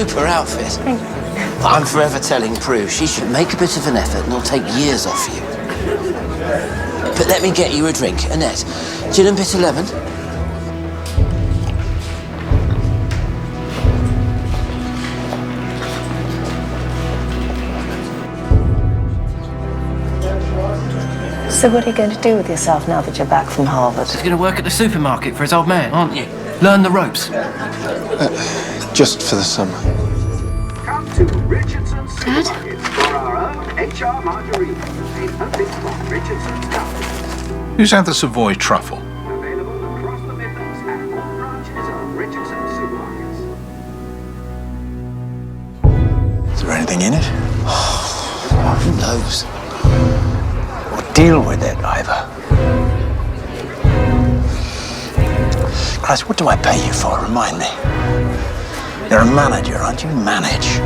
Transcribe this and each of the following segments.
super outfit. But I'm forever telling Prue she should make a bit of an effort and it'll take years off you. But let me get you a drink. Annette, gin and bitter lemon? So what are you going to do with yourself now that you're back from Harvard? He's going to work at the supermarket for his old man, aren't you? Learn the ropes. Just for the summer. Come to Richardson's Supermarket for our own HR margarine, made only from Richardson's Company. Who's had the Savoy truffle? Available across the Midlands and all branches of Richardson's Supermarkets. Is there anything in it? Who knows? Well, deal with it, Ivor. Christ, what do I pay you for? Remind me. You're a manager, aren't you? Manage.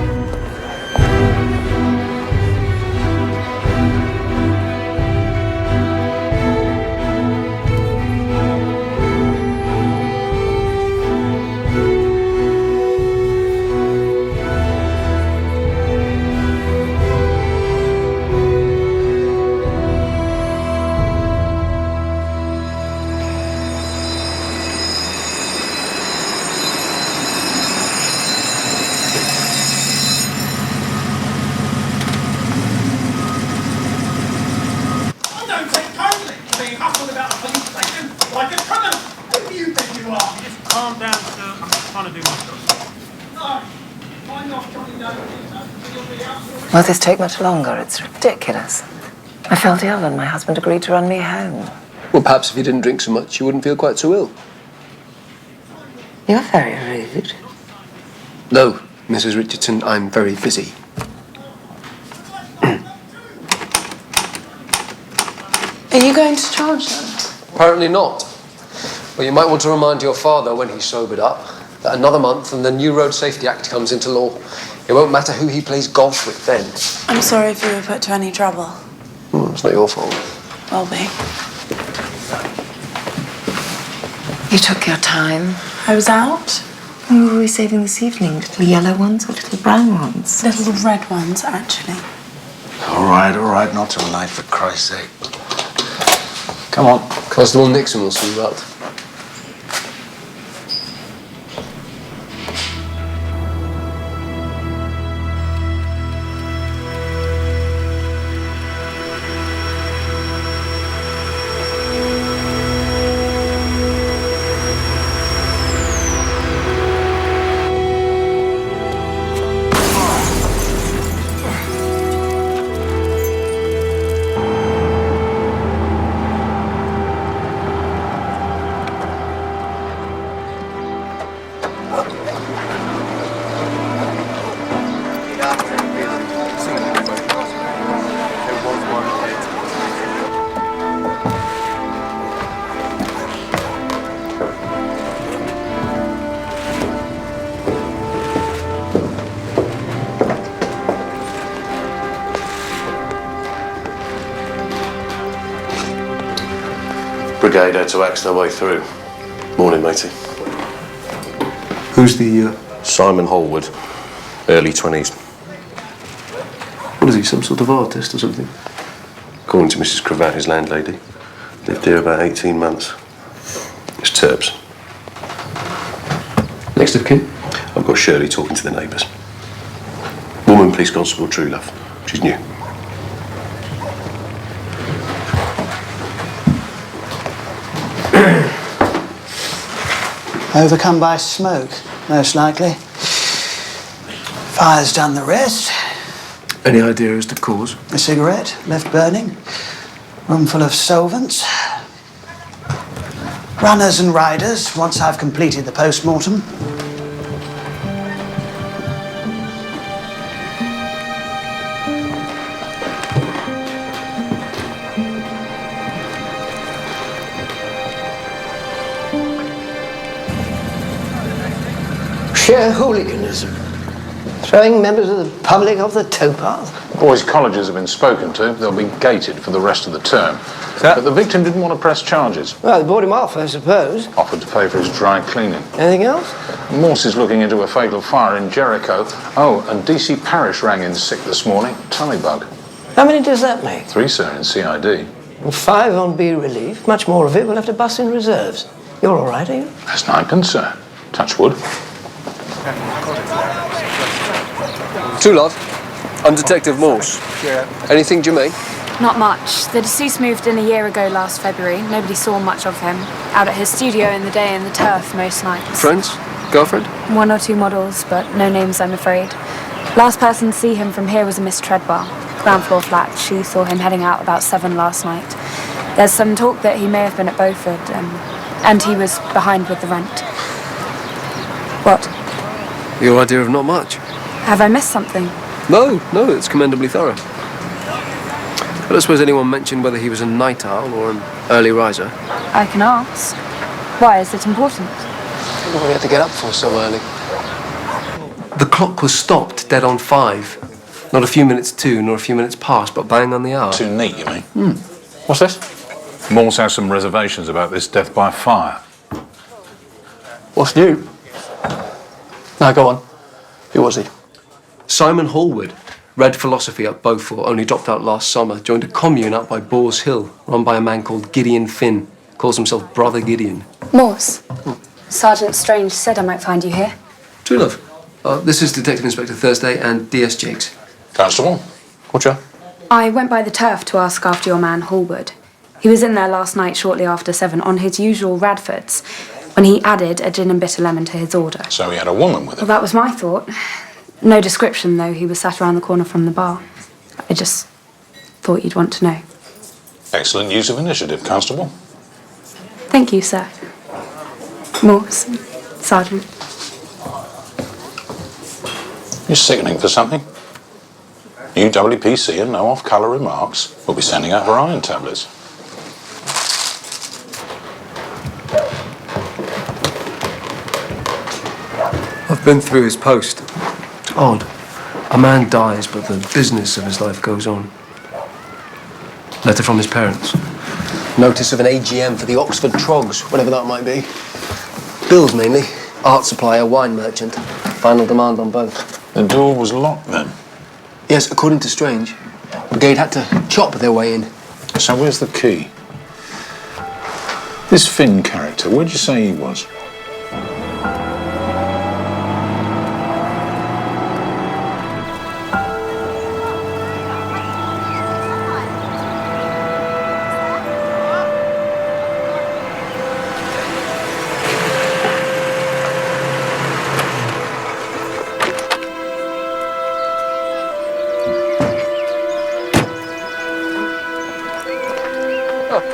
Calm down, sir. I'm just trying to do my job. Will this take much longer? It's ridiculous. I felt ill and my husband agreed to run me home. Well, perhaps if you didn't drink so much, you wouldn't feel quite so ill. You're very rude. No, Mrs. Richardson, I'm very busy. Are you going to charge them? Apparently not. Well, you might want to remind your father when he's sobered up that another month and the new Road Safety Act comes into law. It won't matter who he plays golf with then. I'm sorry if you were put to any trouble. It's not your fault. Will be. You took your time. I was out. Who were we saving this evening? Little yellow ones or little brown ones? Little red ones, actually. All right, not tonight, for Christ's sake. Come on. Constable Nixon will see you out. Brigade had to axe their way through. Morning, matey. Who's the, Simon Holwood, early 20s. What is he, some sort of artist or something? According to Mrs. Cravat, his landlady. Lived here about 18 months. It's Terps. Next of kin? I've got Shirley talking to the neighbours. Woman Police Constable Truelove. She's new. Overcome by smoke, most likely. Fire's done the rest. Any idea as to cause? A cigarette left burning. Room full of solvents. Runners and riders, once I've completed the post-mortem. Sheer hooliganism. Throwing members of the public off the towpath. Boys' colleges have been spoken to. They'll be gated for the rest of the term. But the victim didn't want to press charges. Well, they bought him off, I suppose. Offered to pay for his dry cleaning. Anything else? Morse is looking into a fatal fire in Jericho. Oh, and DC Parish rang in sick this morning. Tummy bug. How many does that make? 3, sir, in CID. And 5 on B relief. Much more of it we'll have to bust in reserves. You're all right, are you? That's 9pence, sir. Touch wood. True love. I'm Detective Morse. Anything, Jermaine? Not much. The deceased moved in a year ago last February. Nobody saw much of him. Out at his studio in the day in the turf most nights. Friends? Girlfriend? 1 or 2 models, but no names, I'm afraid. Last person to see him from here was a Miss Treadbar. Ground floor flat. She saw him heading out about 7 last night. There's some talk that he may have been at Beaufort, and he was behind with the rent. What? Your idea of not much? Have I missed something? No, it's commendably thorough. I don't suppose anyone mentioned whether he was a night owl or an early riser. I can ask. Why, is it important? What do we have to get up for so early? The clock was stopped dead on 5. Not a few minutes to, nor a few minutes past, but bang on the hour. Too neat, you mean? What's this? Morse has some reservations about this death by fire. What's new? Now, go on. Who was he? Simon Hallward. Read philosophy at Beaufort, only dropped out last summer. Joined a commune out by Boars Hill, run by a man called Gideon Finn. Calls himself Brother Gideon. Morse. Sergeant Strange said I might find you here. True love. This is Detective Inspector Thursday and DS Jakes. Constable? What's up? I went by the turf to ask after your man Hallward. He was in there last night shortly after 7 on his usual Radfords, when he added a gin and bitter lemon to his order. So he had a woman with him? Well, that was my thought. No description, though. He was sat around the corner from the bar. I just thought you'd want to know. Excellent use of initiative, Constable. Thank you, sir. Morse, Sergeant. You're sickening for something. New WPC and no off-colour remarks. We'll be sending out our iron tablets. I've been through his post. It's odd. A man dies, but the business of his life goes on. Letter from his parents. Notice of an AGM for the Oxford Trogs, whatever that might be. Bills mainly. Art supplier, wine merchant. Final demand on both. The door was locked then? Yes, according to Strange. Brigade had to chop their way in. So where's the key? This Finn character, where'd you say he was?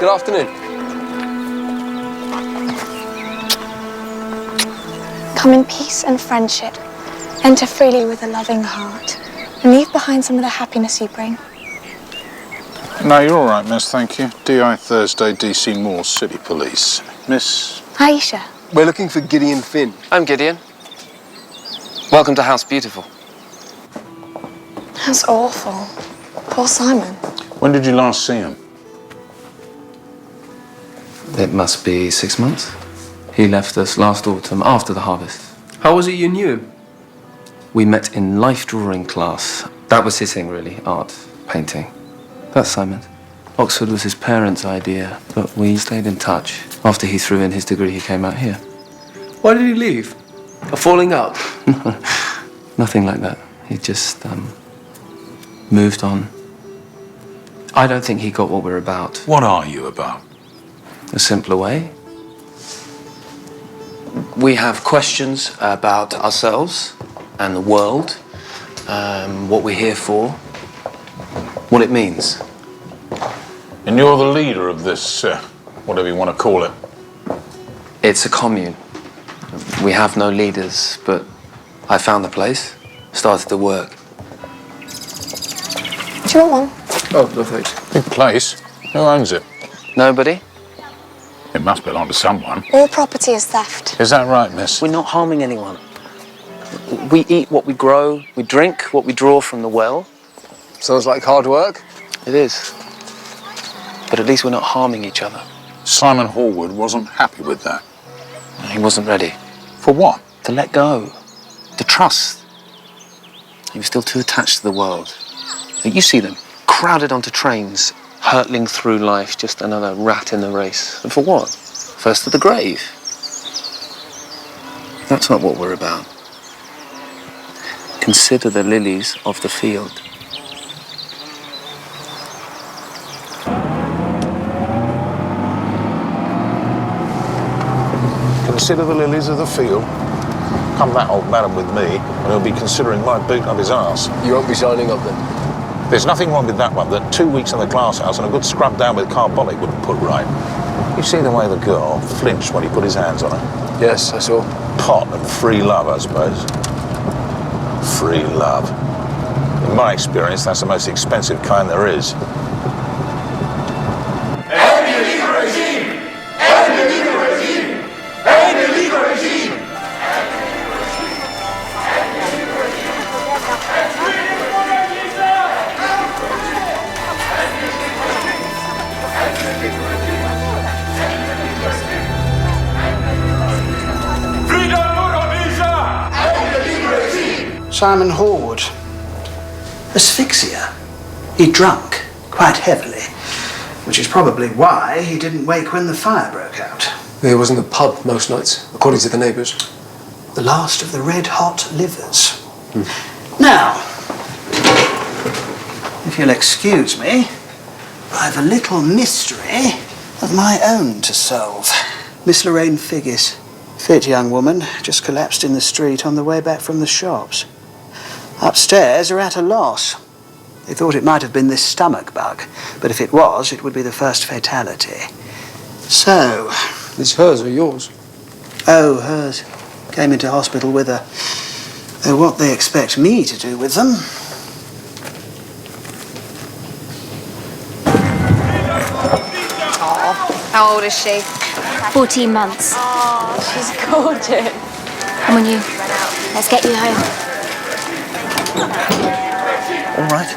Good afternoon. Come in peace and friendship. Enter freely with a loving heart. And leave behind some of the happiness you bring. No, you're all right, miss, thank you. DI Thursday, DC Morse, City Police. Miss? Aisha. We're looking for Gideon Finn. I'm Gideon. Welcome to House Beautiful. That's awful. Poor Simon. When did you last see him? It must be 6 months. He left us last autumn, after the harvest. How was it you knew him? We met in life drawing class. That was his thing, really. Art, painting. That's Simon. Oxford was his parents' idea, but we stayed in touch. After he threw in his degree, he came out here. Why did he leave? A falling out? Nothing like that. He just, moved on. I don't think he got what we're about. What are you about? A simpler way. We have questions about ourselves and the world, what we're here for, what it means. And you're the leader of this, whatever you want to call it. It's a commune. We have no leaders, but I found the place, started the work. Do you want one? Oh, no thanks. Big place. Who owns it? Nobody? It must belong to someone. All property is theft. Is that right, miss? We're not harming anyone. We eat what we grow, we drink what we draw from the well. Sounds like hard work. It is. But at least we're not harming each other. Simon Hallwood wasn't happy with that. He wasn't ready. For what? To let go. To trust. He was still too attached to the world. You see them, crowded onto trains, hurtling through life, just another rat in the race. And for what? First to the grave. That's not what we're about. Consider the lilies of the field. Consider the lilies of the field. Come that old madam with me, and he'll be considering my boot up his arse. You won't be signing up then? There's nothing wrong with that one that 2 weeks in the glass house and a good scrub down with carbolic wouldn't put right. You see the way the girl flinched when he put his hands on her? Yes, I saw. Pot and free love, I suppose. Free love. In my experience, that's the most expensive kind there is. Simon Hallwood. Asphyxia. He drank quite heavily, which is probably why he didn't wake when the fire broke out. He was in the pub most nights, according to the neighbours. The last of the red-hot livers. Now, if you'll excuse me, I've a little mystery of my own to solve. Miss Lorraine Figgis, fit young woman, just collapsed in the street on the way back from the shops. Upstairs are at a loss. They thought it might have been this stomach bug, but if it was, it would be the first fatality. So... It's hers or yours? Oh, hers. Came into hospital with her. Though what they expect me to do with them... How old is she? 14 months. Oh, she's gorgeous. Come on, you. Let's get you home. All right.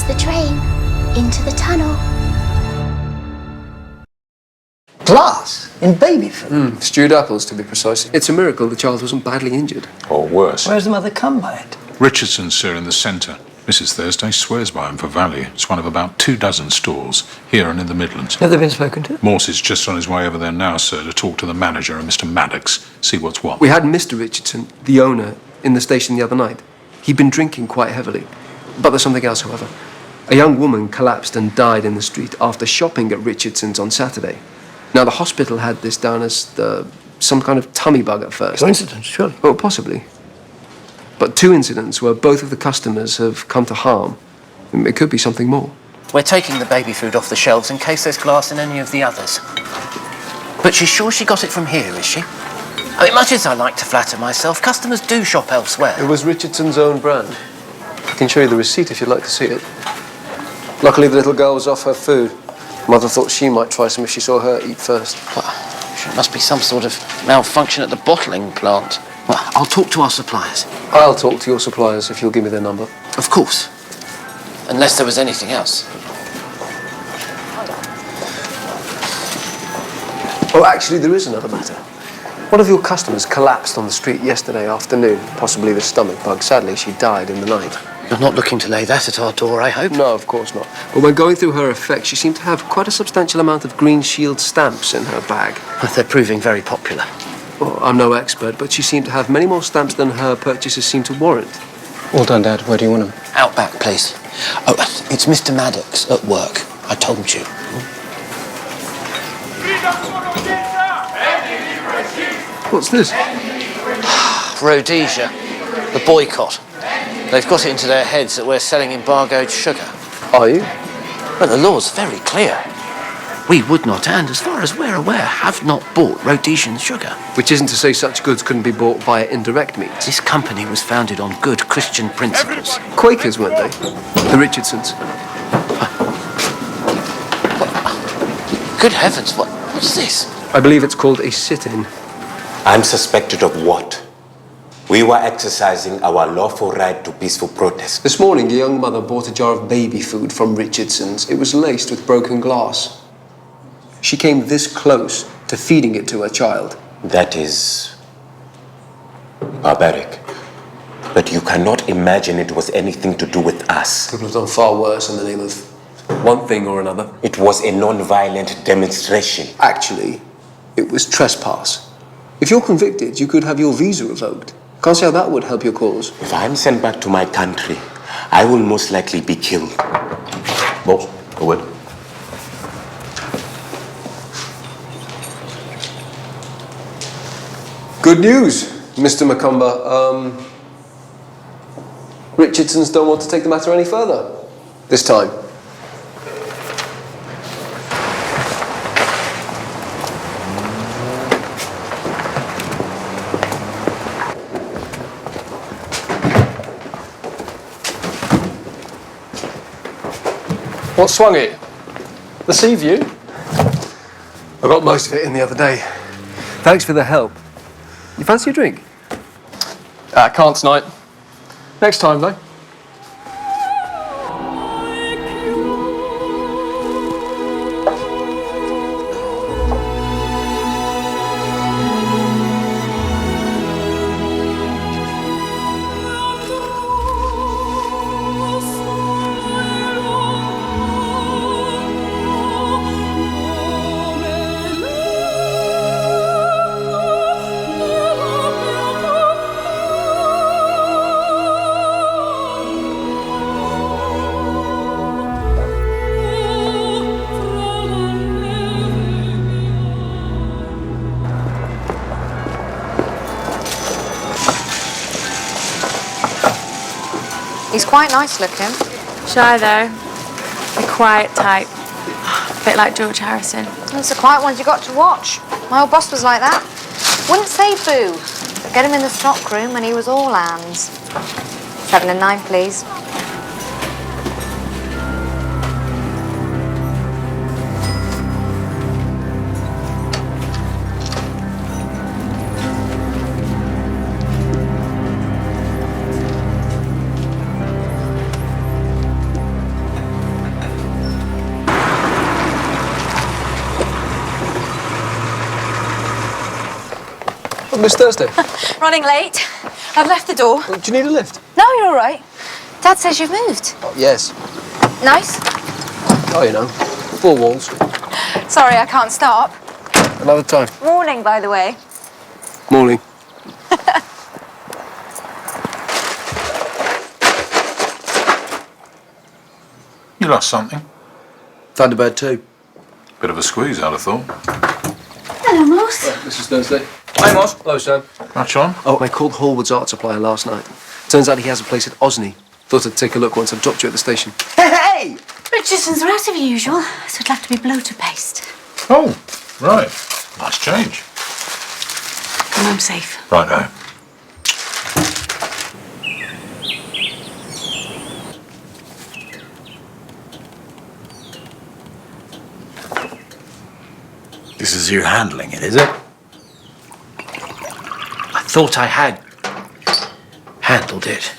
The train into the tunnel. Glass in baby food. Stewed apples, to be precise. It's a miracle the child wasn't badly injured. Or worse. Where's the mother come by it? Richardson's, sir, in the centre. Mrs. Thursday swears by him for value. It's one of about 24 stores, here and in the Midlands. Have they been spoken to? Morse is just on his way over there now, sir, to talk to the manager and Mr. Maddox, see what's what. We had Mr. Richardson, the owner, in the station the other night. He'd been drinking quite heavily. But there's something else, however. A young woman collapsed and died in the street after shopping at Richardson's on Saturday. Now, the hospital had this down as some kind of tummy bug at first. Coincidence, surely. Well, possibly. But 2 incidents where both of the customers have come to harm. It could be something more. We're taking the baby food off the shelves in case there's glass in any of the others. But she's sure she got it from here, is she? I mean, much as I like to flatter myself, customers do shop elsewhere. It was Richardson's own brand. I can show you the receipt if you'd like to see it. Luckily, the little girl was off her food. Mother thought she might try some if she saw her eat first. Well, it must be some sort of malfunction at the bottling plant. Well, I'll talk to our suppliers. I'll talk to your suppliers if you'll give me their number. Of course. Unless there was anything else. Oh, actually, there is another matter. One of your customers collapsed on the street yesterday afternoon, possibly the stomach bug. Sadly, she died in the night. You're not looking to lay that at our door, I hope? No, of course not. But when going through her effects, she seemed to have quite a substantial amount of Green Shield stamps in her bag. They're proving very popular. Well, I'm no expert, but she seemed to have many more stamps than her purchases seem to warrant. Well done, Dad. Where do you want them? Out back, please. Oh, it's Mr. Maddox at work. I told you. What's this? Rhodesia, the boycott. They've got it into their heads that we're selling embargoed sugar. Are you? Well, the law's very clear. We would not, and as far as we're aware, have not bought Rhodesian sugar. Which isn't to say such goods couldn't be bought via indirect means. This company was founded on good Christian principles. Quakers, weren't they? The Richardsons. Good heavens, what's this? I believe it's called a sit-in. I'm suspected of what? We were exercising our lawful right to peaceful protest. This morning, the young mother bought a jar of baby food from Richardson's. It was laced with broken glass. She came this close to feeding it to her child. That is barbaric. But you cannot imagine it was anything to do with us. People have done far worse in the name of one thing or another. It was a non-violent demonstration. Actually, it was trespass. If you're convicted, you could have your visa revoked. Can't see how that would help your cause. If I'm sent back to my country, I will most likely be killed. Boss, go ahead. Good news, Mr. Macumber. Richardsons don't want to take the matter any further. This time. What swung it? The sea view? I got most of it in the other day. Thanks for the help. You fancy a drink? Can't tonight. Next time, though. He's quite nice looking. Shy though. A quiet type. A bit like George Harrison. It's the quiet ones you got to watch. My old boss was like that. Wouldn't say boo, but get him in the stock room and he was all hands. 7 and 9, please. Oh, Miss Thursday. Running late. I've left the door. Do you need a lift? No, you're all right. Dad says you've moved. Oh, yes. Nice. Oh, you know, 4 walls. Sorry, I can't stop. Another time. Morning, by the way. Morning. You lost something? Thunderbird too. Bit of a squeeze, I'd have thought. Hello, Moss. Mrs. Thursday. Hi, Moss. Hello, Sam. Much on? Oh, I called Hallward's art supplier last night. Turns out he has a place at Osney. Thought I'd take a look once I've dropped you at the station. Hey! Richardson's are out of usual, so it'll have to be bloater paste. Oh, right. Nice change. Come home safe. Righto. This is you handling it, is it? I thought I had handled it.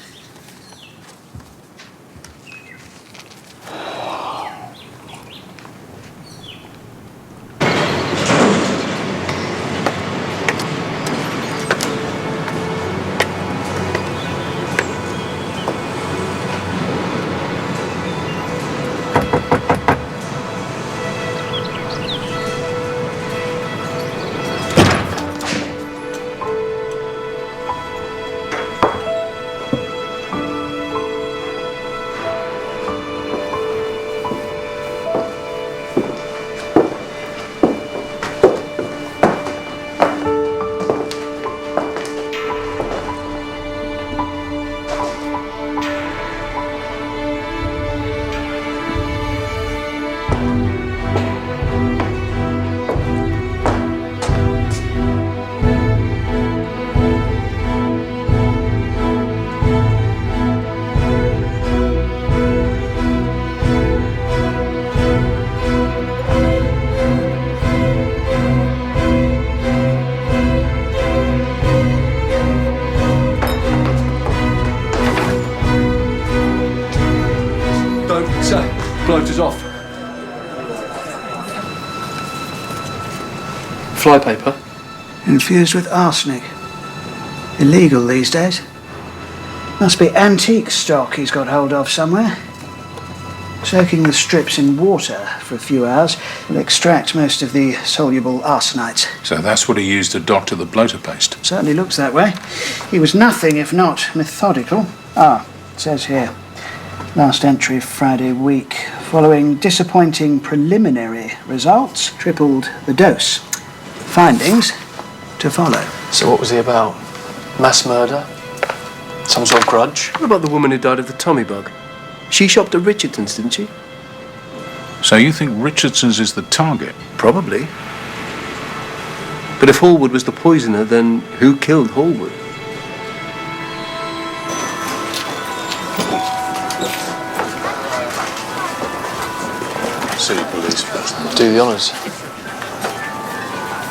say? Bloater's off. Flypaper? Infused with arsenic. Illegal these days. Must be antique stock he's got hold of somewhere. Soaking the strips in water for a few hours will extract most of the soluble arsenites. So that's what he used to doctor the bloater paste. Certainly looks that way. He was nothing if not methodical. It says here. Last entry Friday week. Following disappointing preliminary results, tripled the dose. Findings to follow. So what was he about? Mass murder? Some sort of grudge? What about the woman who died of the Tommy bug? She shopped at Richardson's, didn't she? So you think Richardson's is the target? Probably. But if Hallwood was the poisoner, then who killed Hallwood? City police first. Do the honours.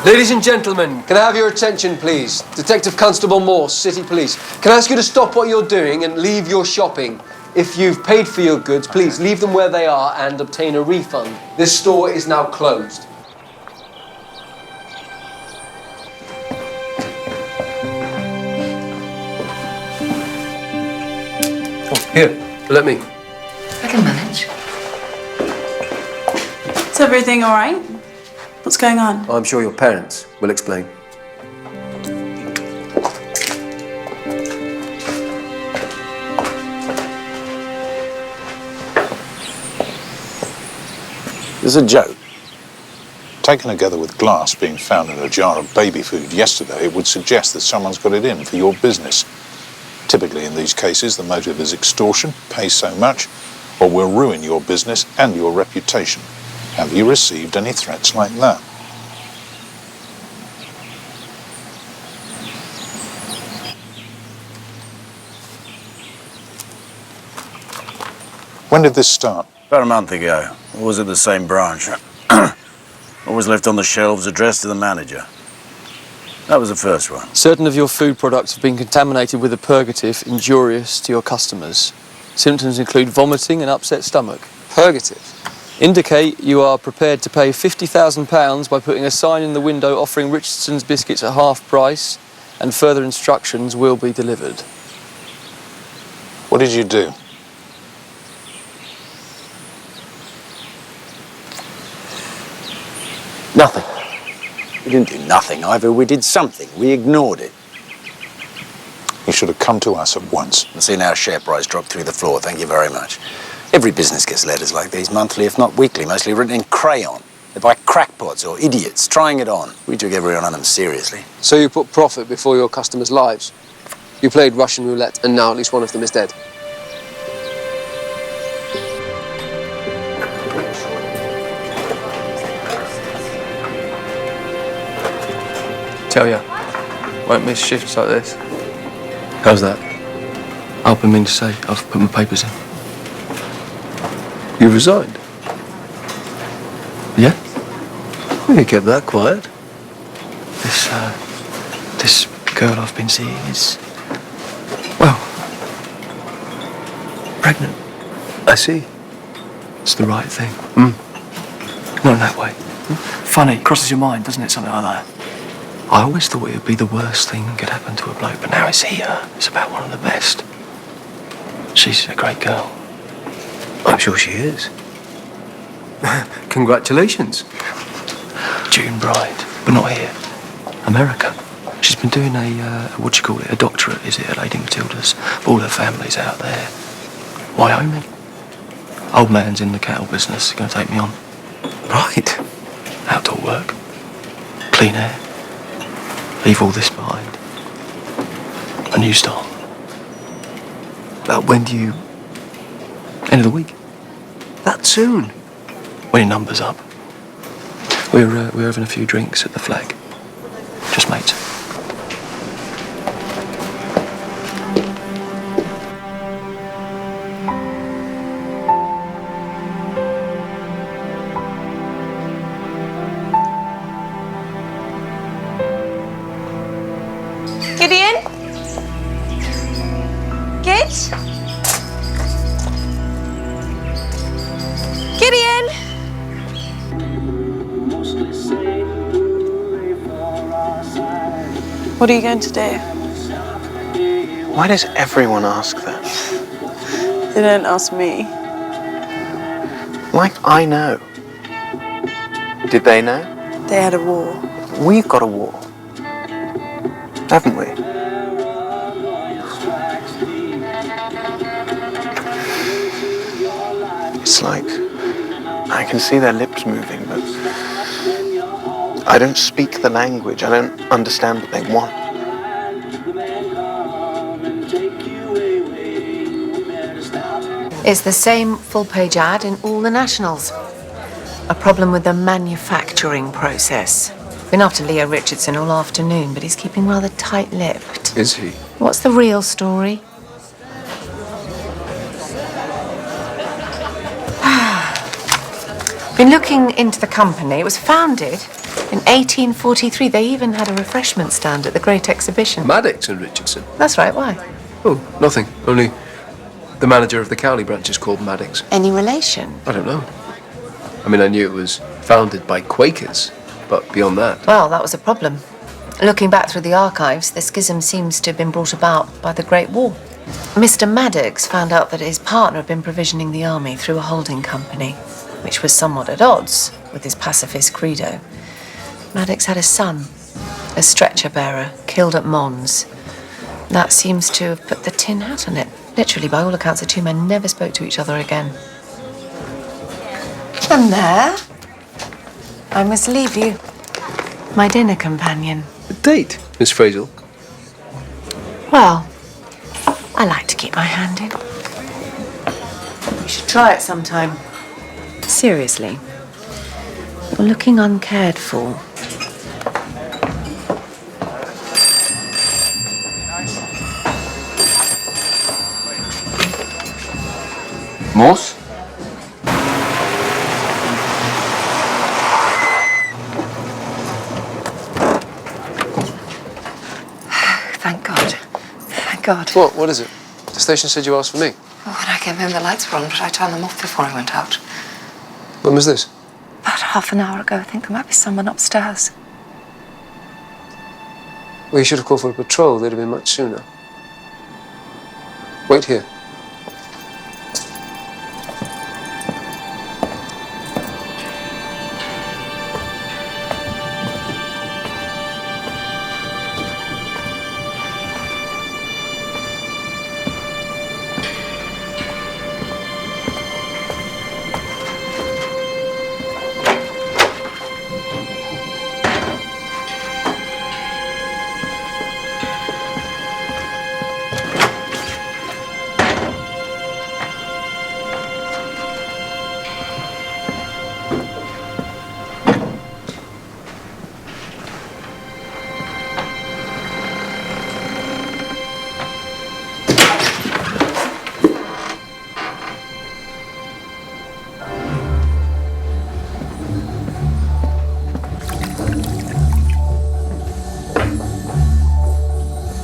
Ladies and gentlemen, can I have your attention, please? Detective Constable Morse, City Police. Can I ask you to stop what you're doing and leave your shopping? If you've paid for your goods, please leave them where they are and obtain a refund. This store is now closed. Oh, here, let me. I can manage. Is everything all right? What's going on? I'm sure your parents will explain. It's a joke. Taken together with glass being found in a jar of baby food yesterday, it would suggest that someone's got it in for your business. Typically in these cases, the motive is extortion, pay so much, or we'll ruin your business and your reputation. Have you received any threats like that? When did this start? About a month ago. Always at the same branch. Always left on the shelves addressed to the manager. That was the first one. Certain of your food products have been contaminated with a purgative injurious to your customers. Symptoms include vomiting and upset stomach. Purgative? Indicate you are prepared to pay £50,000 by putting a sign in the window offering Richardson's biscuits at half price, and further instructions will be delivered. What did you do? Nothing. We didn't do nothing either. We did something. We ignored it. You should have come to us at once. And seen our share price drop through the floor. Thank you very much. Every business gets letters like these monthly, if not weekly, mostly written in crayon. They're by crackpots or idiots trying it on. We took every one of them seriously. So you put profit before your customers' lives. You played Russian roulette, and now at least one of them is dead. Tell ya, won't miss shifts like this. How's that? I've been meaning to say, I've put my papers in. You resigned? Yeah? Well, you kept that quiet. This girl I've been seeing is, well, pregnant. I see. It's the right thing. Not in that way. Funny, crosses your mind, doesn't it, something like that? I always thought it would be the worst thing that could happen to a bloke, but now it's here. It's about one of the best. She's a great girl. I'm sure she is. Congratulations. June bride, but not here. America. She's been doing a doctorate, is it, at Lady Matilda's? But all her family's out there. Wyoming. Old man's in the cattle business, going to take me on. Right. Outdoor work. Clean air. Leave all this behind. A new start. When do you... End of the week. That soon? When your number's up. We're having a few drinks at the Flag. Just mates. Gideon? Gid? What are you going to do? Why does everyone ask that? They don't ask me. Like I know. Did they know? They had a war. We've got a war. Haven't we? It's like I can see their lips moving, but I don't speak the language. I don't understand what they want. It's the same full-page ad in all the nationals. A problem with the manufacturing process. Been after Leo Richardson all afternoon, but he's keeping rather tight-lipped. Is he? What's the real story? Been looking into the company. It was founded in 1843. They even had a refreshment stand at the Great Exhibition. Maddox and Richardson? That's right, why? Oh, nothing. Only the manager of the Cowley branch is called Maddox. Any relation? I don't know. I mean, I knew it was founded by Quakers, but beyond that... Well, that was a problem. Looking back through the archives, the schism seems to have been brought about by the Great War. Mr. Maddox found out that his partner had been provisioning the army through a holding company, which was somewhat at odds with his pacifist credo. Maddox had a son, a stretcher bearer, killed at Mons. That seems to have put the tin hat on it. Literally, by all accounts, the two men never spoke to each other again. And there, I must leave you. My dinner companion. A date, Miss Frazel? Well, I like to keep my hand in. You should try it sometime. Seriously. You're looking uncared for. Morse? Thank God. Thank God. What is it? The station said you asked for me. Oh, when I came home, the lights were on, but I turned them off before I went out. When was this? About half an hour ago. I think there might be someone upstairs. Well, you should have called for a patrol. They'd have been much sooner. Wait here.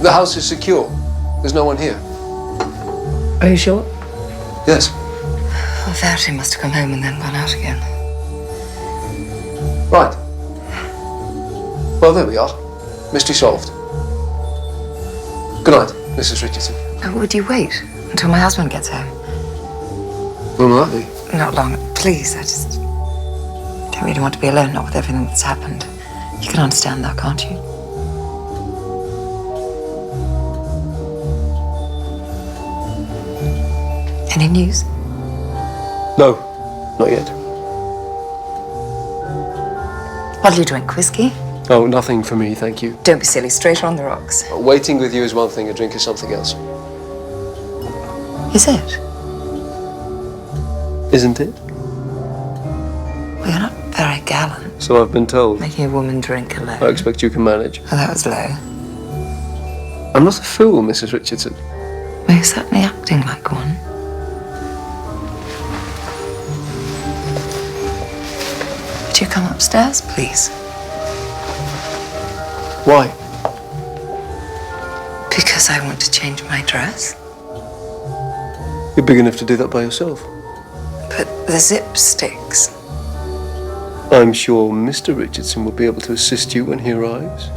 The house is secure. There's no one here. Are you sure? Yes. Well, Verity must have come home and then gone out again. Right. Well, there we are. Mystery solved. Good night, Mrs. Richardson. Would you wait until my husband gets home? When will that be? Not long. Please, I just don't really want to be alone, not with everything that's happened. You can understand that, can't you? Any news? No, not yet. What'll you drink? Whiskey? Oh, nothing for me, thank you. Don't be silly. Straight on the rocks. Waiting with you is one thing, a drink is something else. Is it? Isn't it? Well, you're not very gallant. So I've been told. Making a woman drink alone. I expect you can manage. Oh, that was low. I'm not a fool, Mrs. Richardson. Well, you're certainly acting like one. Would you come upstairs, please? Why? Because I want to change my dress. You're big enough to do that by yourself. But the zip sticks. I'm sure Mr. Richardson will be able to assist you when he arrives.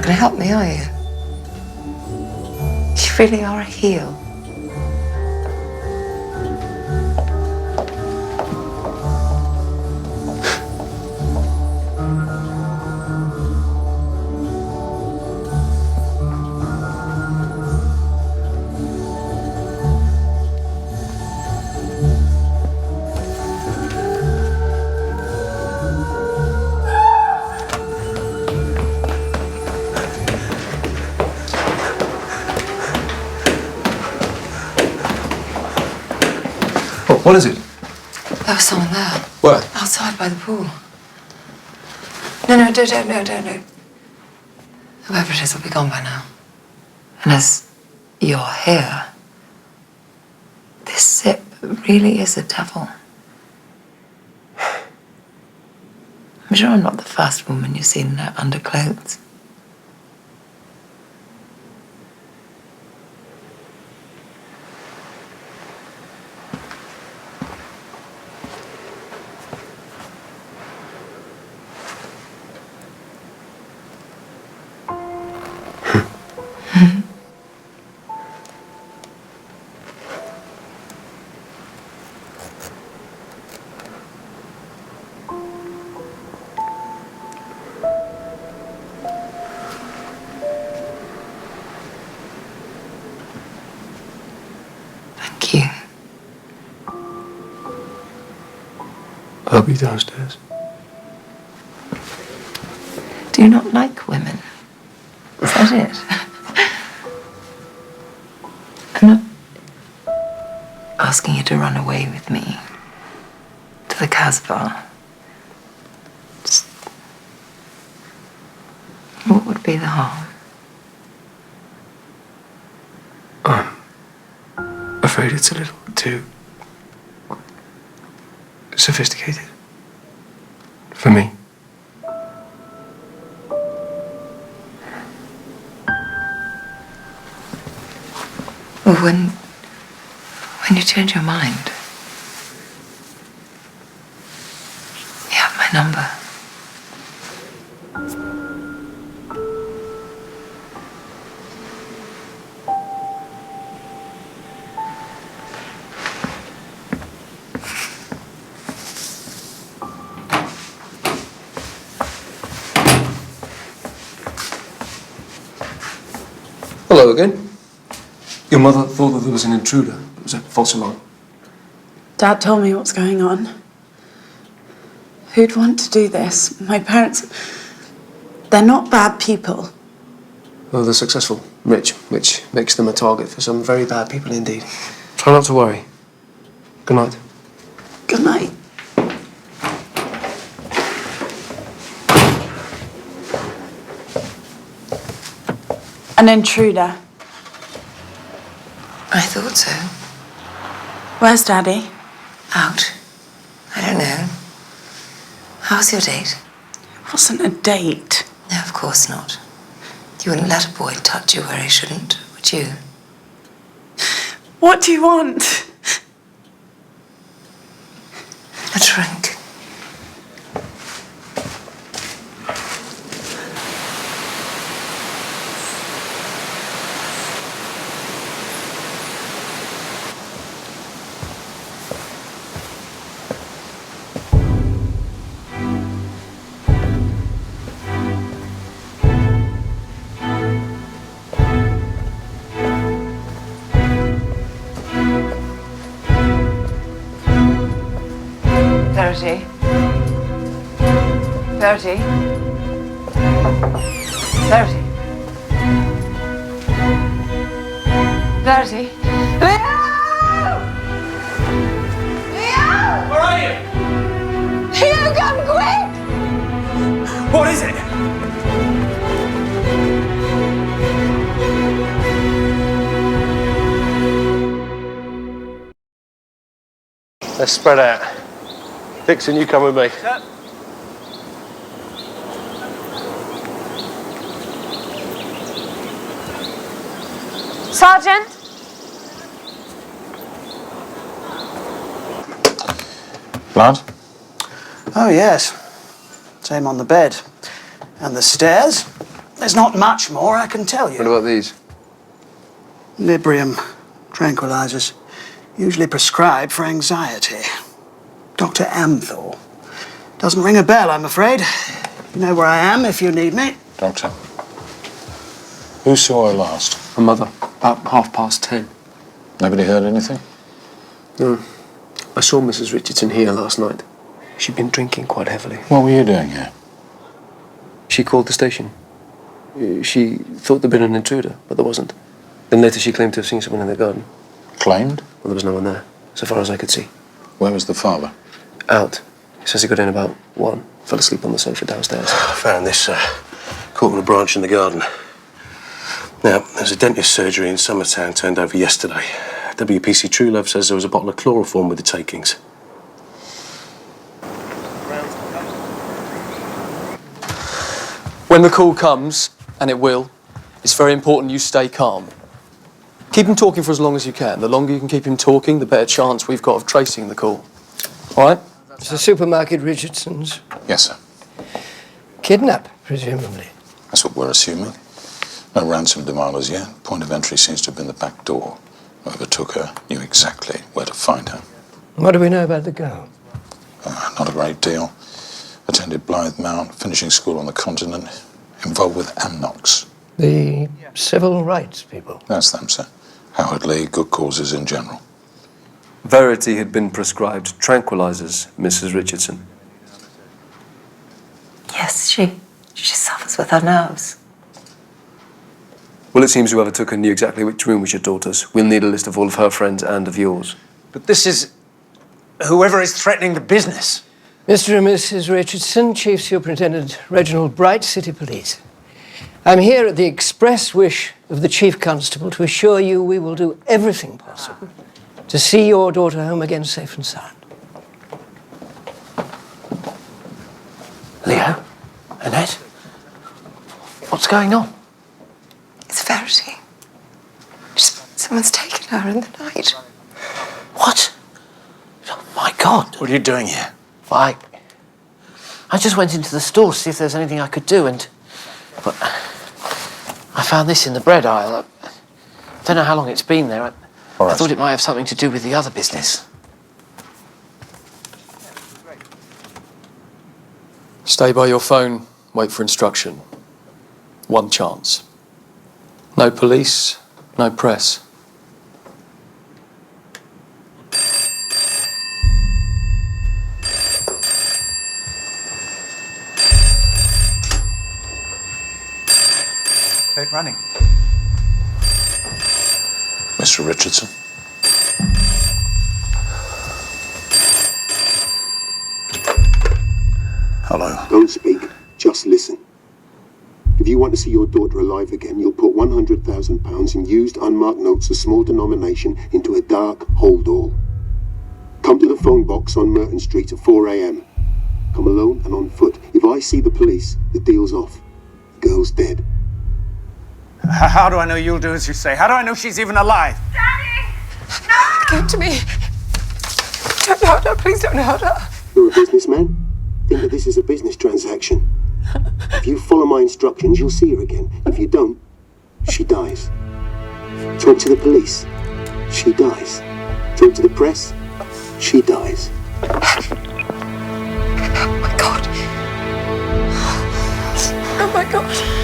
not going to help me, are you? You really are a heel. What is it? There was someone there. Where? Outside by the pool. No, don't. Whoever it is will be gone by now. And as you're here, this Zip really is a devil. I'm sure I'm not the first woman you've seen in her underclothes. Thank you. I'll be downstairs. Do you not like women? Is that it? I'm not asking you to run away with me to the Casbah. Just... what would be the harm? I'm afraid it's a little too sophisticated for me. Well, when you change your mind, you have my number. Hello again. Your mother thought that there was an intruder. It was a false alarm. Dad told me what's going on. Who'd want to do this? My parents... they're not bad people. Well, they're successful, rich, which makes them a target for some very bad people indeed. Try not to worry. Good night. Good night. An intruder. I thought so. Where's Daddy? Out. I don't know. How's your date? It wasn't a date. No, of course not. You wouldn't let a boy touch you where he shouldn't, would you? What do you want? A drink. Verity. Verity. Verity. Verity. Leo! Leo! Where are you? Leo, come quick! What is it? Let's spread out. Dixon, you come with me. Yep. Sergeant? Blood? Oh, yes. Same on the bed. And the stairs. There's not much more I can tell you. What about these? Librium tranquilizers, usually prescribed for anxiety. Dr. Amthor. Doesn't ring a bell, I'm afraid. You know where I am if you need me. Doctor, who saw her last? Her mother, about 10:30. Nobody heard anything? No. I saw Mrs. Richardson here last night. She'd been drinking quite heavily. What were you doing here? She called the station. She thought there'd been an intruder, but there wasn't. Then later she claimed to have seen someone in the garden. Claimed? Well, there was no one there, so far as I could see. Where was the father? Out. He says he got in about 1. Fell asleep on the sofa downstairs. I found this caught on a branch in the garden. Now, there's a dentist surgery in Summertown turned over yesterday. WPC Truelove says there was a bottle of chloroform with the takings. When the call comes, and it will, it's very important you stay calm. Keep him talking for as long as you can. The longer you can keep him talking, the better chance we've got of tracing the call. All right? It's the supermarket Richardson's. Yes, sir. Kidnap, presumably. That's what we're assuming. No ransom demand as yet. Point of entry seems to have been the back door. Whoever took her knew exactly where to find her. What do we know about the girl? Not a great deal. Attended Blythe Mount, finishing school on the continent. Involved with Amnox. The civil rights people. That's them, sir. Howard Lee, good causes in general. Verity had been prescribed tranquilizers, Mrs. Richardson. Yes, she suffers with her nerves. Well, it seems whoever took her knew exactly which room we should daught us. We'll need a list of all of her friends and of yours. But this is whoever is threatening the business. Mr. and Mrs. Richardson, Chief Superintendent Reginald Bright, City Police. I'm here at the express wish of the Chief Constable to assure you we will do everything possible to see your daughter home again safe and sound. Leo? Annette? What's going on? It's Verity. Someone's taken her in the night. What? Oh, my God. What are you doing here? I just went into the store to see if there's anything I could do, but I found this in the bread aisle. I don't know how long it's been there. I thought it might have something to do with the other business. Stay by your phone, wait for instruction. One chance. No police, no press. Keep running. Mr. Richardson? Hello. Don't speak, just listen. If you want to see your daughter alive again, you'll put £100,000 in used unmarked notes of small denomination into a dark hold all. Come to the phone box on Merton Street at 4 a.m. Come alone and on foot. If I see the police, the deal's off. The girl's dead. How do I know you'll do as you say? How do I know she's even alive? Give it to me. Don't hurt her. Please don't hurt her. You're a businessman? Think that this is a business transaction. If you follow my instructions, you'll see her again. If you don't, she dies. Talk to the police. She dies. Talk to the press. She dies. Oh my God. Oh my God.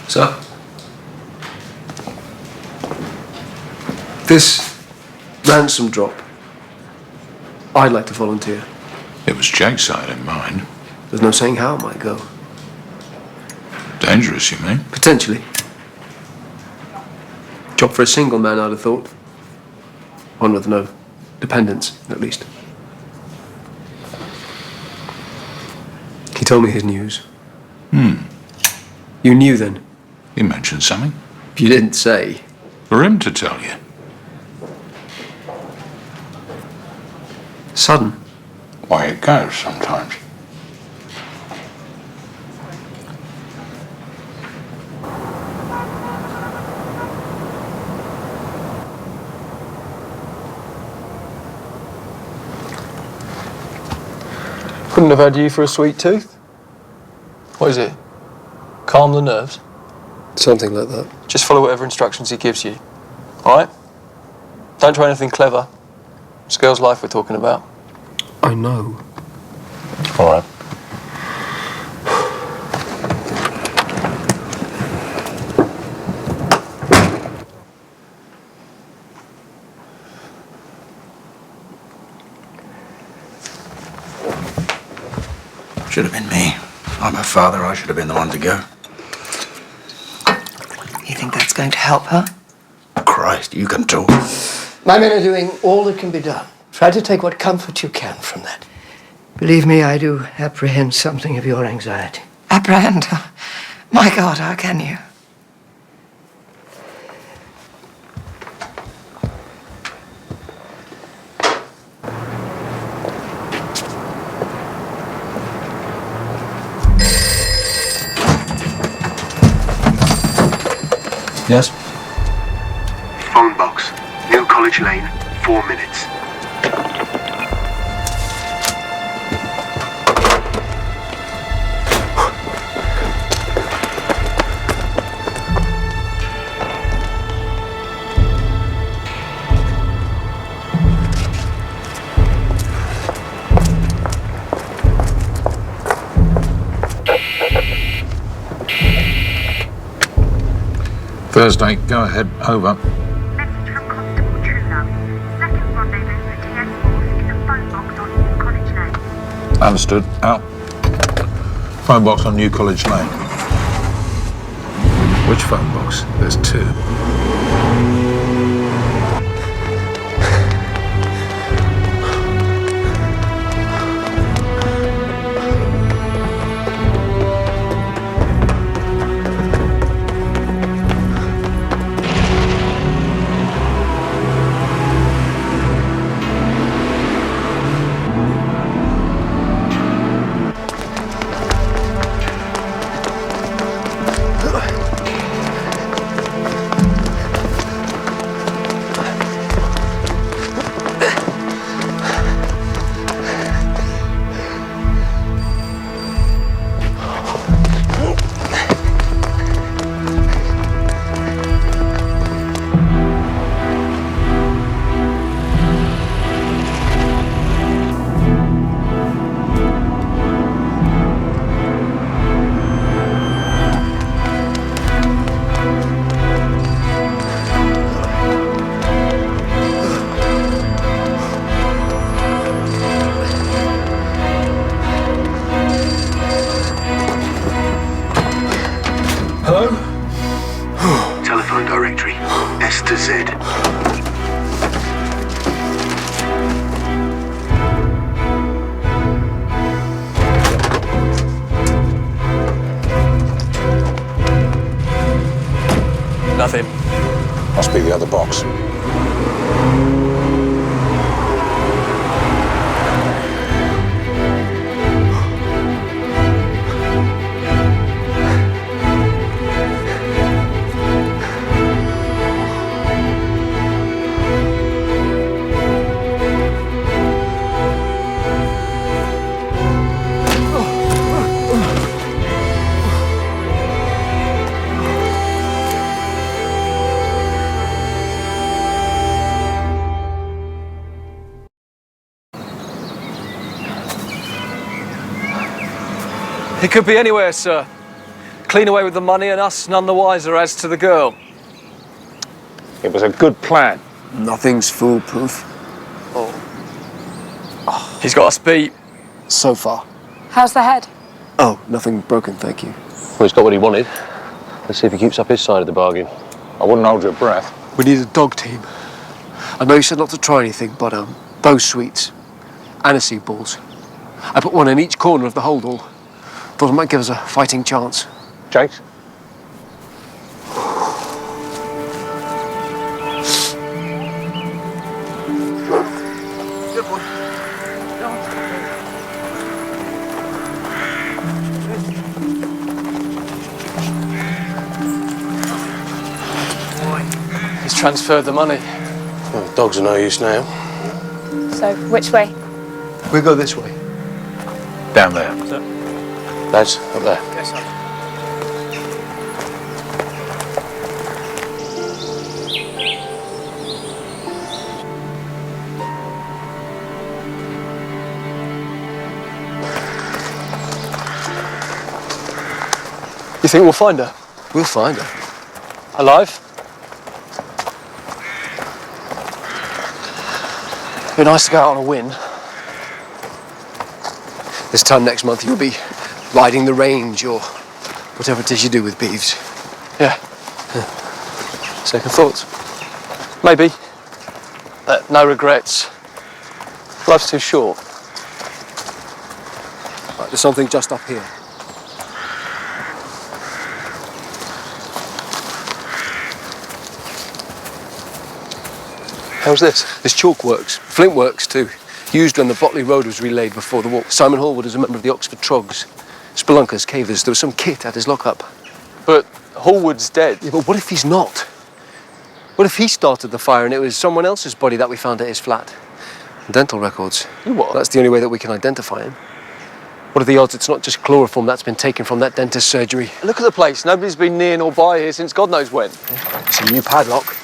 Sir? This ransom drop, I'd like to volunteer. It was Jake's side in mind. There's no saying how it might go. Dangerous, you mean? Potentially. Job for a single man, I'd have thought. One with no dependents, at least. He told me his news. You knew then? He mentioned something. You didn't say. For him to tell you. Sudden. Why it goes sometimes. Couldn't have had you for a sweet tooth. What is it? Calm the nerves? Something like that. Just follow whatever instructions he gives you. All right? Don't try anything clever. It's a girl's life we're talking about. I know. All right. Should have been me. I'm her father. I should have been the one to go. You think that's going to help her? Christ, you can talk. My men are doing all that can be done. Try to take what comfort you can from that. Believe me, I do apprehend something of your anxiety. Apprehend? My God, how can you? Yes? Phone box. New College Lane. 4 minutes. Thursday, go ahead, over. Message from Constable Truelove. Second rendezvous for TS Force in the phone box on New College Lane. Understood, out. Phone box on New College Lane. Which phone box? There's two. Telephone directory. S to Z. Nothing. Must be the other box. He could be anywhere, sir. Clean away with the money and us none the wiser as to the girl. It was a good plan. Nothing's foolproof. He's got us beat. So far. How's the head? Oh, nothing broken, thank you. Well, he's got what he wanted. Let's see if he keeps up his side of the bargain. I wouldn't hold your breath. We need a dog team. I know you said not to try anything, but those sweets, aniseed balls. I put one in each corner of the holdall. Thought it might give us a fighting chance. Jakes? Good boy. He's transferred the money. Well, the dogs are no use now. So, which way? We'll go this way. Down there. Lads, up there. Yes, sir. You think we'll find her? We'll find her. Alive? It'd be nice to go out on a win. This time next month you'll be riding the range or whatever it is you do with beeves. Yeah. Second thoughts. Maybe. No regrets. Life's too short. Right, there's something just up here. How's this? There's chalk works, flint works too. Used when the Botley Road was relaid before the war. Simon Hallward is a member of the Oxford Trogs. Spelunkers, cavers, there was some kit at his lockup. But Hallward's dead. Yeah, but what if he's not? What if he started the fire and it was someone else's body that we found at his flat? Dental records. You what? That's the only way that we can identify him. What are the odds it's not just chloroform that's been taken from that dentist's surgery? Look at the place. Nobody's been near nor by here since God knows when. It's a new padlock.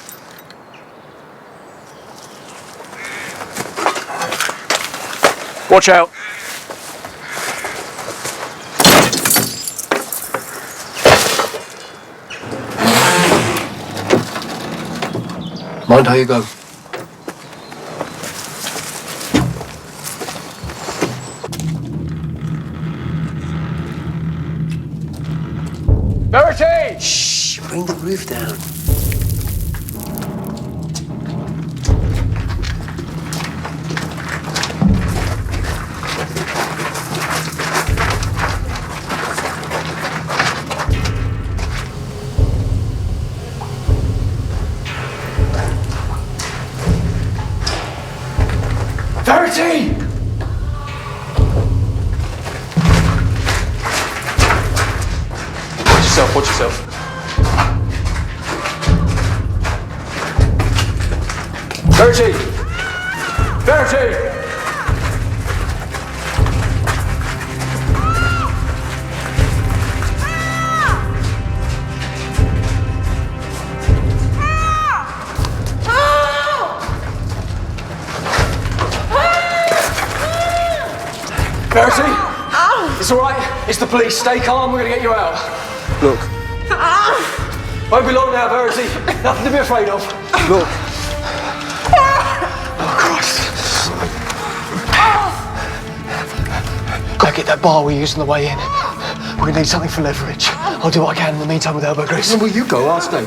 Watch out. Mind how you go. Verity! Shh, bring the roof down. Verity! Watch yourself. Verity! Verity! Verity! It's all right. It's the police. Stay calm. We're gonna get you out. Look. Won't be long now, Verity. Nothing to be afraid of. Look. Oh, Christ. Go get that bar we used on the way in. We're gonna need something for leverage. I'll do what I can in the meantime with elbow grease. Well, you go, I'll stay.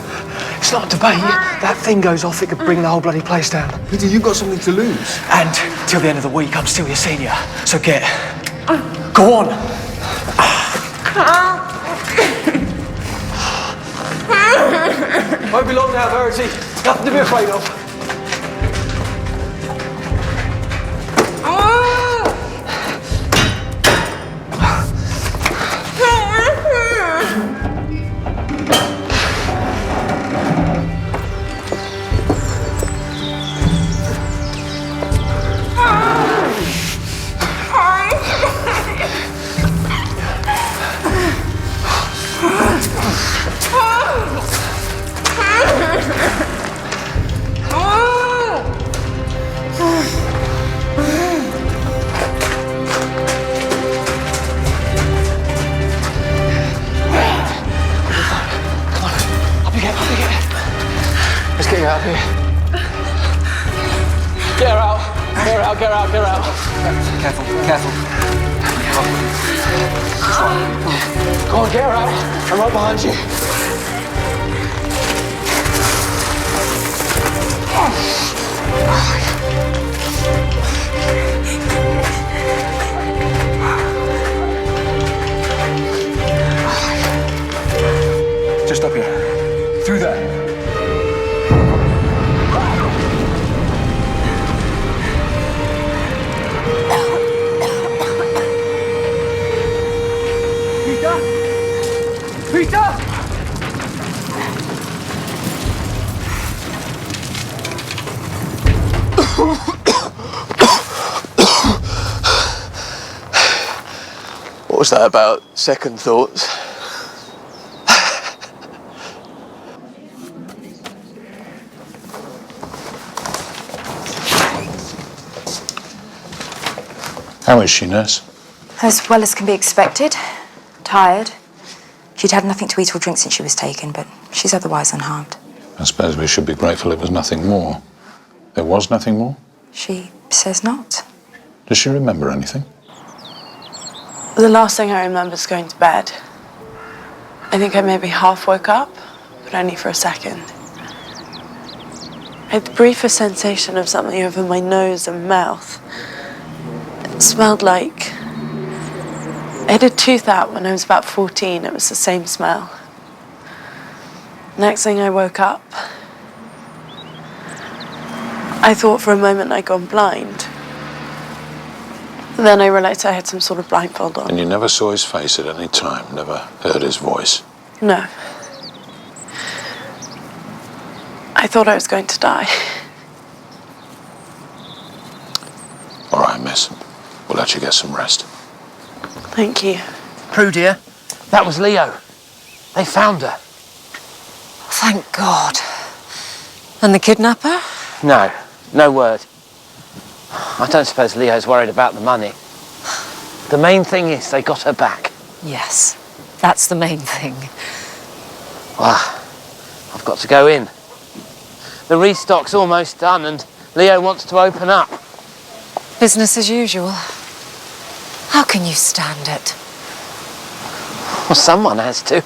It's not a debate. That thing goes off, it could bring the whole bloody place down. Peter, you've got something to lose. And till the end of the week, I'm still your senior. So get. Go on. Won't be long now, Verity. Nothing to be afraid of. Get out of here. Get her out. Get her out, get her out, get her out. Careful, careful. Go on, get her out. I'm right behind you. Just up here. Through there. was that about? Second thoughts? How is she, nurse? As well as can be expected. Tired. She'd had nothing to eat or drink since she was taken, but she's otherwise unharmed. I suppose we should be grateful it was nothing more. There was nothing more? She says not. Does she remember anything? The last thing I remember is going to bed. I think I maybe half woke up, but only for a second. I had the briefest sensation of something over my nose and mouth. It smelled like... I had a tooth out when I was about 14. It was the same smell. Next thing I woke up, I thought for a moment I'd gone blind. Then I realised I had some sort of blindfold on. And you never saw his face at any time, never heard his voice? No. I thought I was going to die. All right, miss. We'll let you get some rest. Thank you. Prue, dear, that was Leo. They found her. Thank God. And the kidnapper? No, no word. I don't suppose Leo's worried about the money. The main thing is they got her back. Yes, that's the main thing. Well, I've got to go in. The restock's almost done and Leo wants to open up. Business as usual. How can you stand it? Well, someone has to.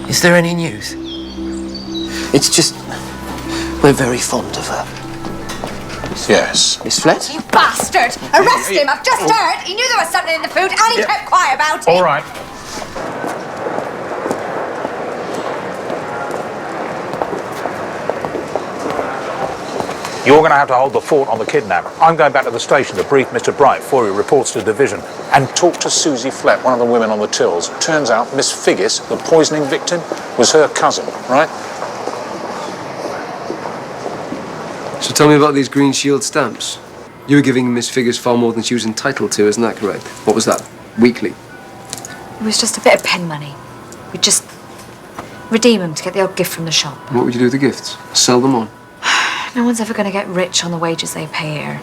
Is there any news? It's just... we're very fond of her. Yes. Miss Flett? You bastard! Arrest him! I've just heard! He knew there was something in the food and he kept quiet about it! All right. You're going to have to hold the fort on the kidnap. I'm going back to the station to brief Mr. Bright before he reports to division. And talk to Susie Flett, one of the women on the tills. Turns out Miss Figgis, the poisoning victim, was her cousin, right? So tell me about these Green Shield stamps. You were giving Miss Figgis far more than she was entitled to, isn't that correct? What was that? Weekly? It was just a bit of pen money. We'd just redeem them to get the odd gift from the shop. What would you do with the gifts? Sell them on? No one's ever going to get rich on the wages they pay here.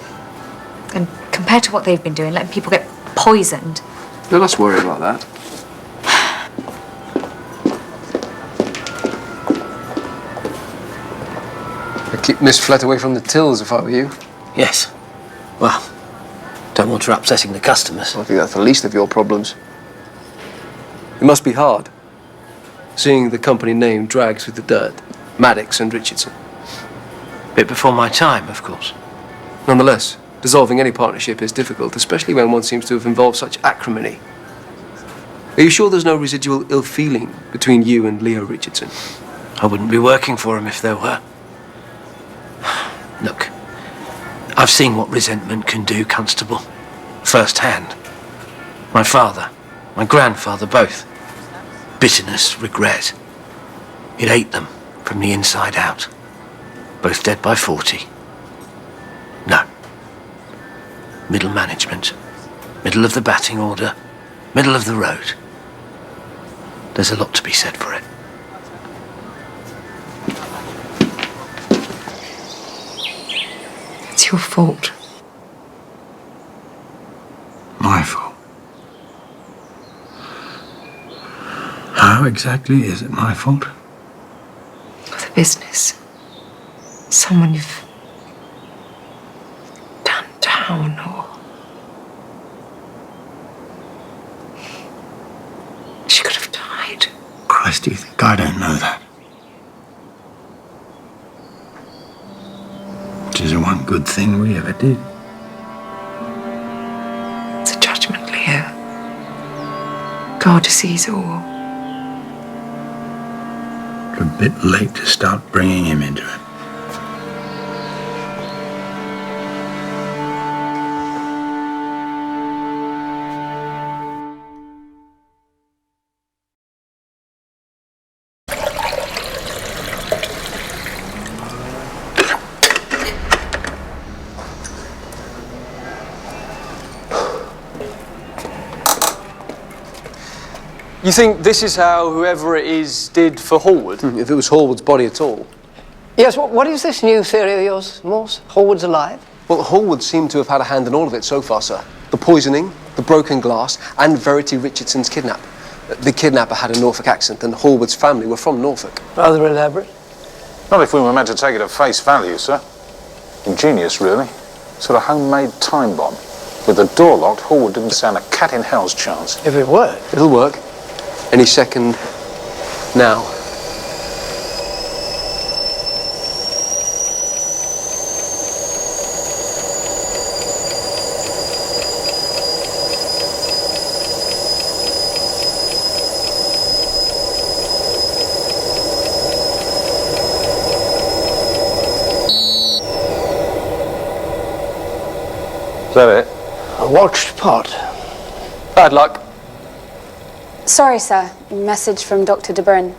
And compared to what they've been doing, letting people get poisoned... No, let's worry about that. I'd keep Miss Flett away from the tills if I were you. Yes. Well, don't want her upsetting the customers. I think that's the least of your problems. It must be hard, seeing the company name dragged through the dirt. Maddox and Richardson. Bit before my time, of course. Nonetheless, dissolving any partnership is difficult, especially when one seems to have involved such acrimony. Are you sure there's no residual ill feeling between you and Leo Richardson? I wouldn't be working for him if there were. Look, I've seen what resentment can do, Constable. First-hand. My father, my grandfather, both. Bitterness, regret. It ate them from the inside out. Both dead by 40. No. Middle management. Middle of the batting order. Middle of the road. There's a lot to be said for it. It's your fault. My fault? How exactly is it my fault? The business. Someone you've done down or... Christ, do you think I don't know that? Which is the one good thing we ever did. It's a judgment, Leo. God sees all. It's a bit late to start bringing him into it. You think this is how whoever it is did for Hallward? If it was Hallward's body at all. Yes, what is this new theory of yours, Morse? Hallward's alive? Well, Hallward seemed to have had a hand in all of it so far, sir. The poisoning, the broken glass, and Verity Richardson's kidnap. The kidnapper had a Norfolk accent, and Hallward's family were from Norfolk. Rather elaborate. Not if we were meant to take it at face value, sir. Ingenious, really. Sort of homemade time bomb. With the door locked, Hallward didn't stand a cat in hell's chance. If it worked. It'll work. Any second now. Is that it? A watched pot. Bad luck. Sorry, sir. Message from Dr. De Bruyne.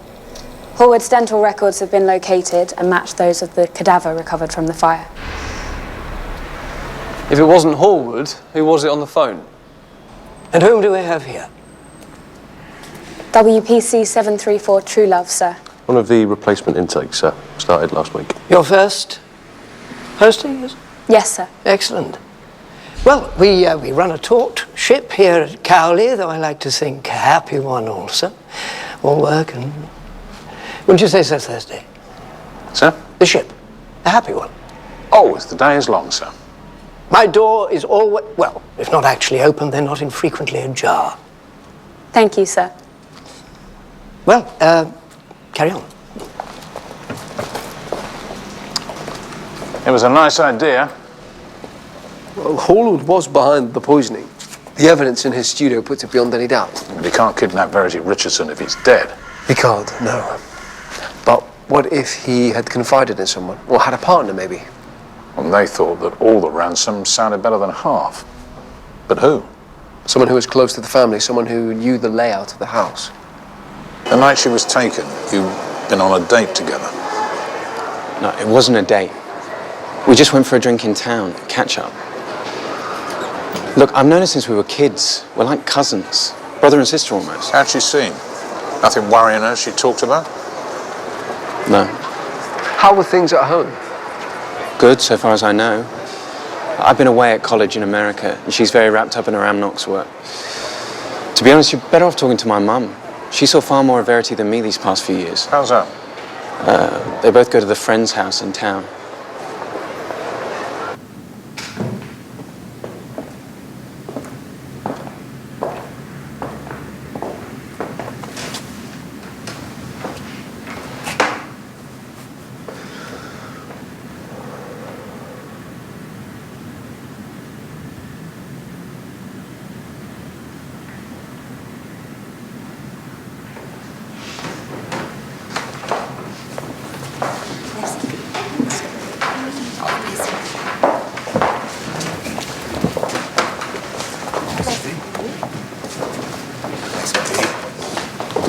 Hallward's dental records have been located and match those of the cadaver recovered from the fire. If it wasn't Hallward, who was it on the phone? And whom do we have here? WPC 734 True Love, sir. One of the replacement intakes, sir. Started last week. Your first posting, is it? Yes, sir. Excellent. Well, we run a taut ship here at Cowley, though I like to think a happy one also. All work and... Wouldn't you say so, Thursday? Sir? The ship. A happy one. Always. The day is long, sir. My door is always... Well, if not actually open, then not infrequently ajar. Thank you, sir. Well, carry on. It was a nice idea. Well, Hallward was behind the poisoning. The evidence in his studio puts it beyond any doubt. But he can't kidnap Verity Richardson if he's dead. He can't, no. But what if he had confided in someone? Or had a partner, maybe? And they thought that all the ransom sounded better than half. But who? Someone who was close to the family, someone who knew the layout of the house. The night she was taken, you'd been on a date together. No, it wasn't a date. We just went for a drink in town, catch up. Look, I've known her since we were kids. We're like cousins. Brother and sister almost. How'd she seem? Nothing worrying her she talked about? No. How were things at home? Good, so far as I know. I've been away at college in America, and she's very wrapped up in her Amnox work. To be honest, you're better off talking to my mum. She saw far more of Verity than me these past few years. How's that? They both go to the friend's house in town.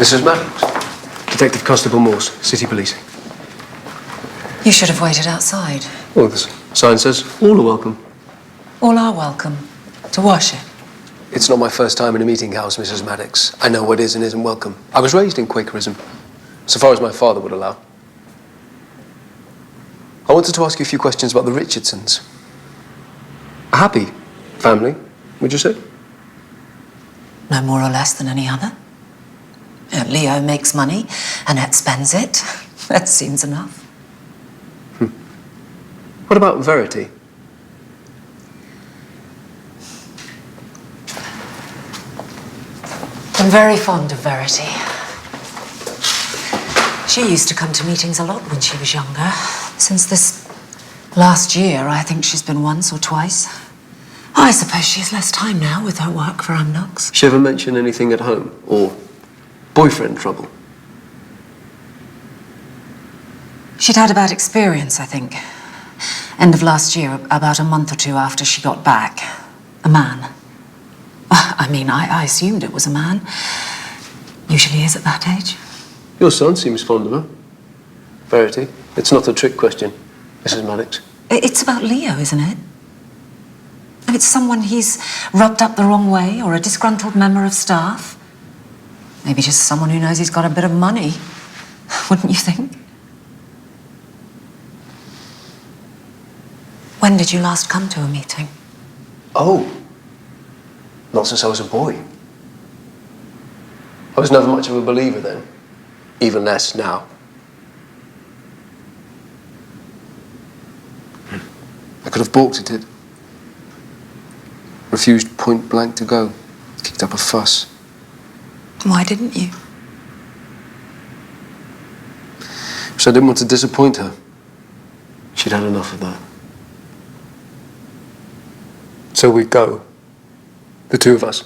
Mrs. Maddox. Detective Constable Morse, City Police. You should have waited outside. Well, the sign says all are welcome. All are welcome to wash it. It's not my first time in a meeting house, Mrs. Maddox. I know what is and isn't welcome. I was raised in Quakerism, so far as my father would allow. I wanted to ask you a few questions about the Richardsons. A happy family, would you say? No more or less than any other. Leo makes money, Annette spends it. That seems enough. What about Verity? I'm very fond of Verity. She used to come to meetings a lot when she was younger. Since this last year, I think she's been once or twice. I suppose she has less time now with her work for Amnox. She ever mention anything at home? Or boyfriend trouble? She'd had a bad experience, I think. End of last year, about a month or two after she got back. A man. I mean, I assumed it was a man. Usually is at that age. Your son seems fond of her. Verity, it's not a trick question, Mrs. Maddox. It's about Leo, isn't it? And it's someone he's rubbed up the wrong way, or a disgruntled member of staff. Maybe just someone who knows he's got a bit of money. Wouldn't you think? When did you last come to a meeting? Oh. Not since I was a boy. I was never much of a believer then. Even less now. I could have balked at it. Refused point blank to go. Kicked up a fuss. Why didn't you? So I didn't want to disappoint her. She'd had enough of that. So we go. The two of us.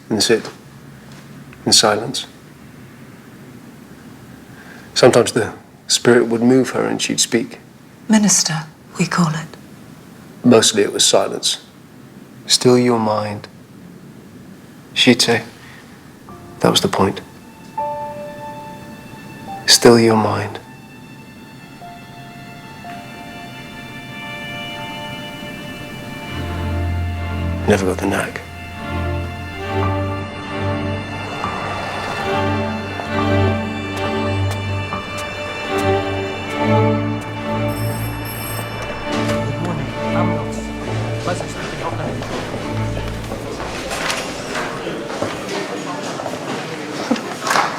And sit. In silence. Sometimes the spirit would move her and she'd speak. Minister, we call it. Mostly it was silence. Still your mind. She'd say. That was the point. Still your mind. Never got the knack.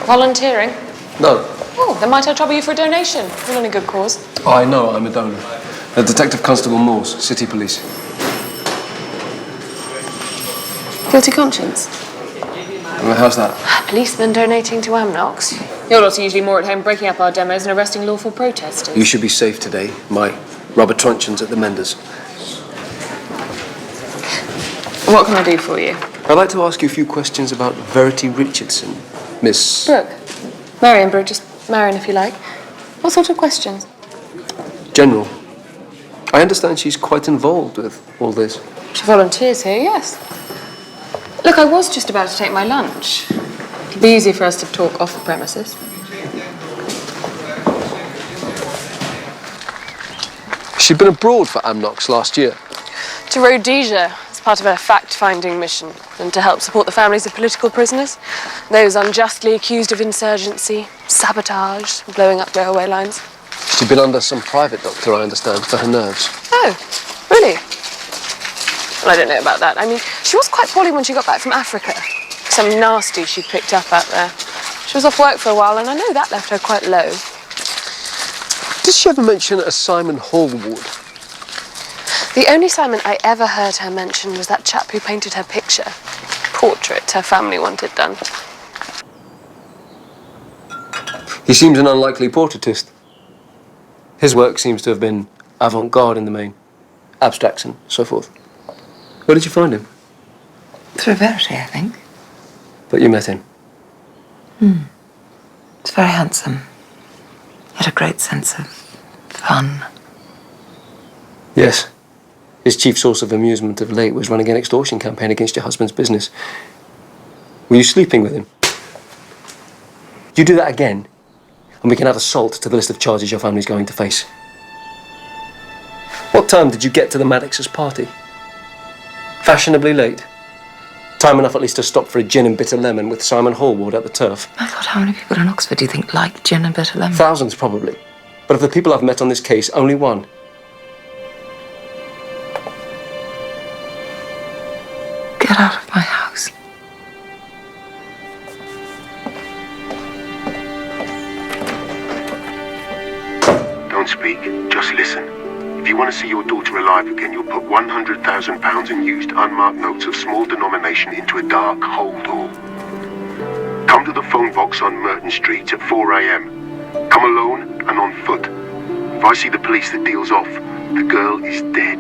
Volunteering? No. Oh, then might I trouble you for a donation? You're on a good cause. Oh, I know, I'm a donor. Detective Constable Morse, City Police. Guilty conscience? How's that? Policemen donating to Amnox. Your lot are usually more at home breaking up our demos and arresting lawful protesters. You should be safe today. My rubber truncheons at the menders. What can I do for you? I'd like to ask you a few questions about Verity Richardson, Miss... Brooke. Marion Brooke, just Marion if you like. What sort of questions? General. I understand she's quite involved with all this. She volunteers here, yes. Look, I was just about to take my lunch. It'd be easier for us to talk off the premises. She'd been abroad for Amnox last year. To Rhodesia, as part of a fact-finding mission, and to help support the families of political prisoners, those unjustly accused of insurgency, sabotage, blowing up railway lines. She'd been under some private doctor, I understand, for her nerves. Oh, really? Well, I don't know about that. I mean, she was quite poorly when she got back from Africa. Some nasty she'd picked up out there. She was off work for a while, and I know that left her quite low. Did she ever mention a Simon Hallward? The only Simon I ever heard her mention was that chap who painted her picture. Portrait her family wanted done. He seems an unlikely portraitist. His work seems to have been avant-garde in the main. Abstracts and so forth. Where did you find him? Through Verity, I think. But you met him? He's very handsome. He had a great sense of fun. Yes. His chief source of amusement of late was running an extortion campaign against your husband's business. Were you sleeping with him? You do that again, and we can add assault to the list of charges your family's going to face. What time did you get to the Maddox's party? Fashionably late. Time enough at least to stop for a gin and bitter lemon with Simon Hallward at the Turf. My God, how many people in Oxford do you think like gin and bitter lemon? Thousands, probably. But of the people I've met on this case, only one. Get out of my house. Don't speak, just listen. If you want to see your daughter alive again, you'll put £100,000 in used, unmarked notes of small denomination into a dark hold door. Come to the phone box on Merton Street at 4 a.m. Come alone and on foot. If I see the police, the deal's off. The girl is dead.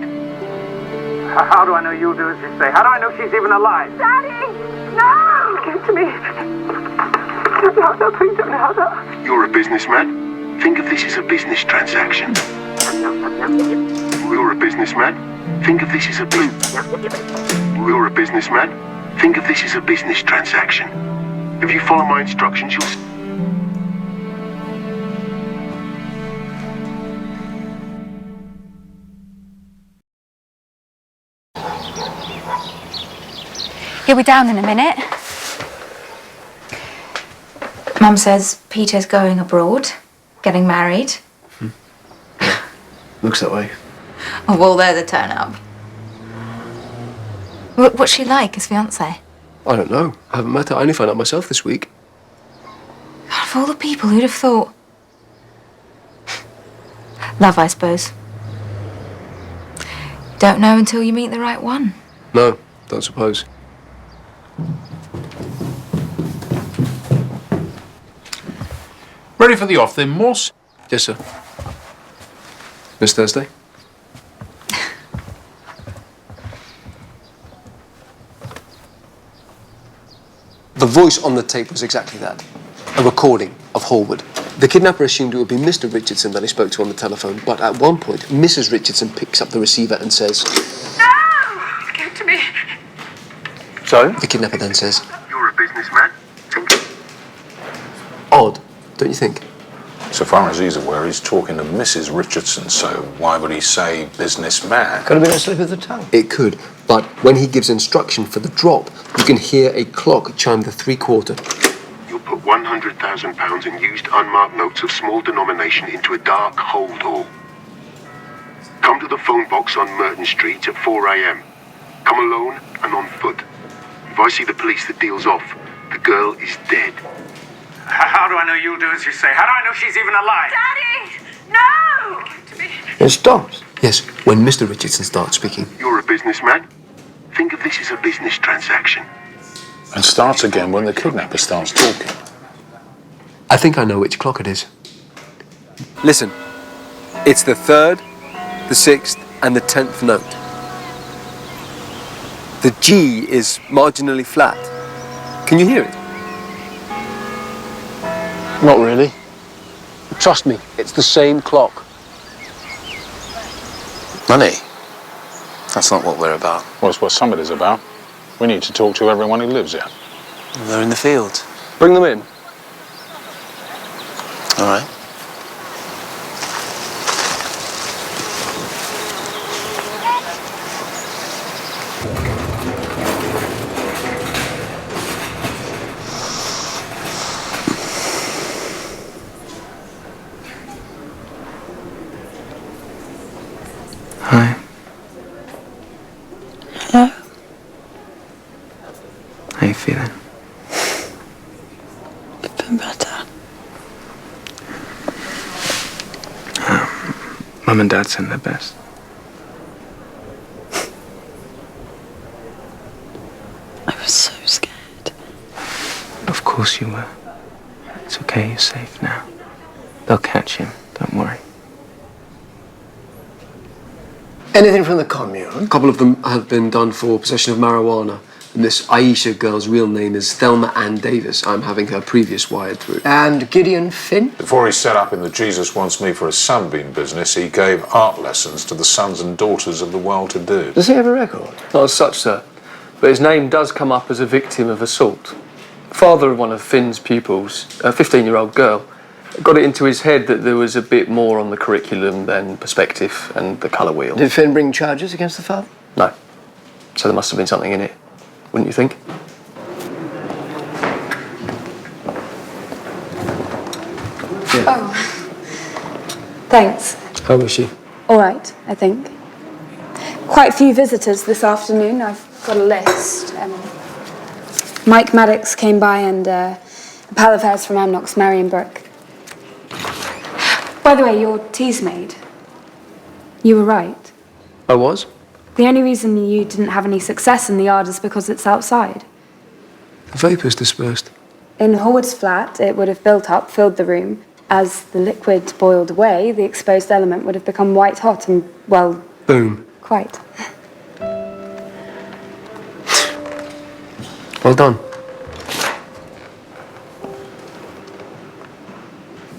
How do I know you'll do as you say? How do I know she's even alive? Daddy! No! Give it to me. No, please don't hurt her. You're a businessman. Think of this as a business transaction. You're a businessman. Think of this as a You're a businessman. Think of this as a business transaction. If you follow my instructions, you'll... He'll be down in a minute. Mum says Peter's going abroad, getting married. Looks that way. Oh, well, there's a turn up. What's she like, his fiancée? I don't know. I haven't met her. I only found out myself this week. God, of all the people, who'd have thought? Love, I suppose. Don't know until you meet the right one. No, don't suppose. Ready for the off then, Morse? Yes, sir. Miss Thursday? The voice on the tape was exactly that. A recording of Hallward. The kidnapper assumed it would be Mr. Richardson that he spoke to on the telephone, but at one point, Mrs. Richardson picks up the receiver and says, No! Give it to me. So? The kidnapper then says, You're a businessman. odd, don't you think? So far as he's aware, he's talking to Mrs. Richardson, so why would he say businessman? Could have been a slip of the tongue. It could, but when he gives instruction for the drop, you can hear a clock chime the 3/4. You'll put £100,000 in used unmarked notes of small denomination into a dark holdall. Come to the phone box on Merton Street at 4 a.m. Come alone and on foot. If I see the police, the deal's off. The girl is dead. How do I know you'll do as you say? How do I know she's even alive? Daddy! No! Give it to me. It stops. Yes, when Mr. Richardson starts speaking. You're a businessman. Think of this as a business transaction. And starts again when the kidnapper starts talking. I think I know which clock it is. Listen, it's the 3rd, the 6th, and the 10th note. The G is marginally flat. Can you hear it? Not really. Trust me, it's the same clock. Money? That's not what we're about. Well, it's what somebody's about. We need to talk to everyone who lives here. They're in the field. Bring them in. All right. Hi. Hello? How you feeling? I've been better. Mum and Dad send their best. I was so scared. Of course you were. It's okay, you're safe now. They'll catch him, don't worry. Anything from the commune? A couple of them have been done for possession of marijuana. And this Aisha girl's real name is Thelma Ann Davis. I'm having her previous wired through. And Gideon Finn? Before he set up in the Jesus Wants Me for a Sunbeam business, he gave art lessons to the sons and daughters of the well-to-do. Does he have a record? Not as such, sir. But his name does come up as a victim of assault. Father of one of Finn's pupils, a 15-year-old girl, got it into his head that there was a bit more on the curriculum than perspective and the colour wheel. Did Finn bring charges against the father? No. So there must have been something in it, wouldn't you think? Oh. Thanks. How was she? All right, I think. Quite a few visitors this afternoon. I've got a list. Mike Maddox came by and a pal of hers from Amnox, Marion Brooke. By the way, your tea's made. You were right. I was? The only reason you didn't have any success in the yard is because it's outside. The vapour's dispersed. In Howard's flat, it would have built up, filled the room. As the liquid boiled away, the exposed element would have become white hot and, well... Boom. Quite. Well done.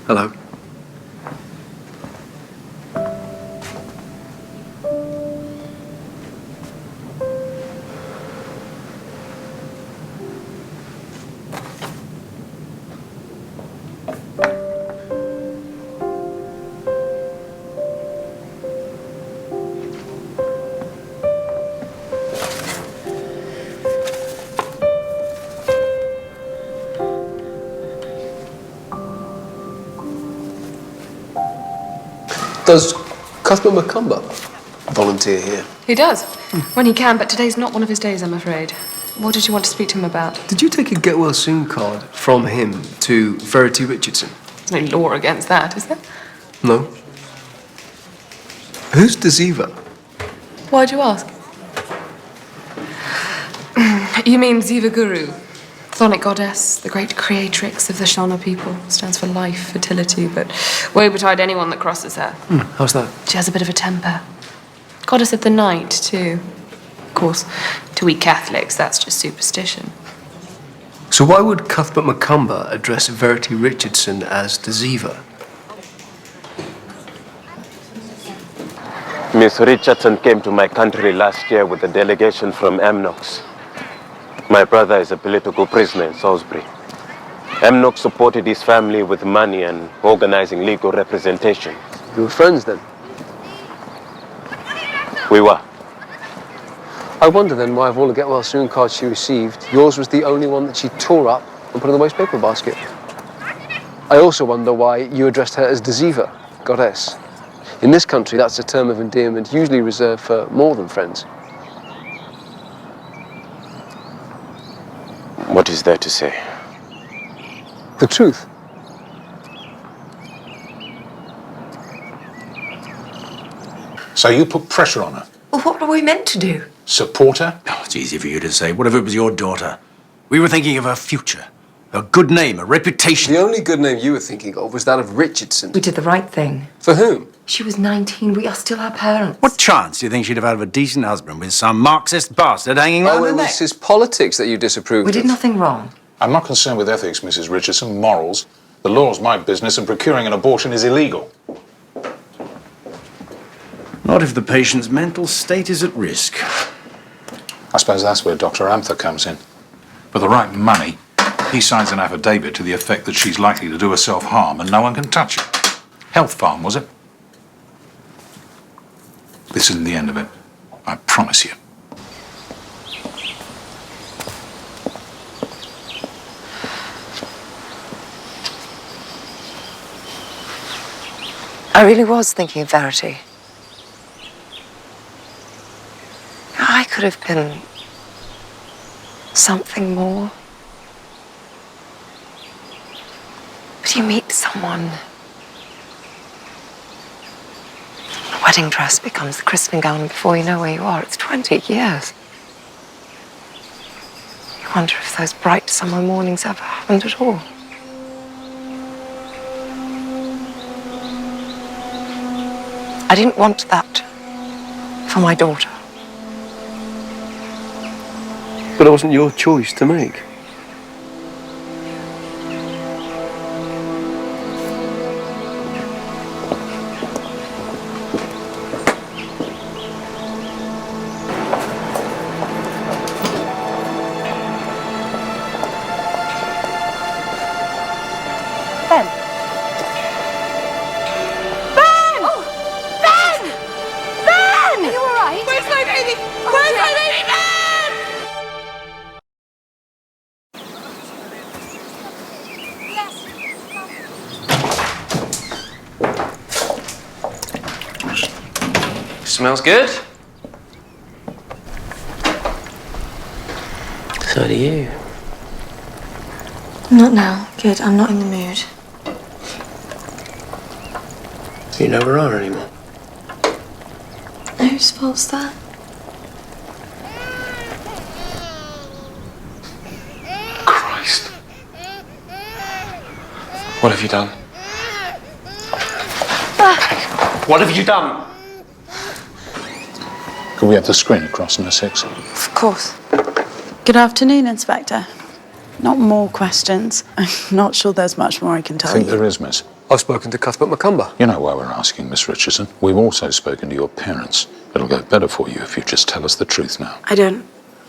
Hello. Does Cuthbert Macumber volunteer here? He does. When he can, but today's not one of his days, I'm afraid. What did you want to speak to him about? Did you take a get well soon card from him to Verity Richardson? There's no law against that, is there? No. Who's Daziva? Why'd you ask? You mean Ziva Guru, chthonic goddess, the great creatrix of the Shona people. Stands for life, fertility, but woe betide anyone that crosses her. How's that? She has a bit of a temper. Goddess of the night, too. Of course, to we Catholics, that's just superstition. So why would Cuthbert Macumber address Verity Richardson as Daziva? Miss Richardson came to my country last year with a delegation from Amnox. My brother is a political prisoner in Salisbury. Amnox supported his family with money and organizing legal representation. You were friends then? We were. I wonder then why of all the get well soon cards she received, yours was the only one that she tore up and put in the waste paper basket. I also wonder why you addressed her as Daziva, goddess. In this country, that's a term of endearment usually reserved for more than friends. What is there to say? The truth. So you put pressure on her? Well, what were we meant to do? Support her? Oh, it's easy for you to say. What if it was your daughter? We were thinking of her future. A good name, a reputation. The only good name you were thinking of was that of Richardson. We did the right thing. For whom? She was 19. We are still her parents. What chance do you think she'd have had of a decent husband with some Marxist bastard hanging around her it neck? was his politics that you disapproved We did of. nothing wrong. I'm not concerned with ethics, Mrs. Richardson, morals. The law's my business and procuring an abortion is illegal. Not if the patient's mental state is at risk. I suppose that's where Dr. Amtha comes in. For the right money, he signs an affidavit to the effect that she's likely to do herself harm and no one can touch it. Health farm, was it? This isn't the end of it. I promise you. I really was thinking of Verity. I could have been something more. But you meet someone. The wedding dress becomes the christening gown, and before you know where you are, it's 20 years. You wonder if those bright summer mornings ever happened at all. I didn't want that for my daughter. But it wasn't your choice to make. Ben! Ben! Oh! Ben! Ben! Are you all right? Where's my baby? Where's my baby, Ben? Smells good. So do you. Not now. Good. I'm not in the mood. You never are anymore. Whose fault's that? Christ. What have you done? What have you done? Could we have the screen across, No. 6? Of course. Good afternoon, Inspector. Not more questions. I'm not sure there's much more I can I tell think you. there is, miss. I've spoken to Cuthbert Macumber. You know why we're asking, Miss Richardson. We've also spoken to your parents. It'll go better for you if you just tell us the truth now. I don't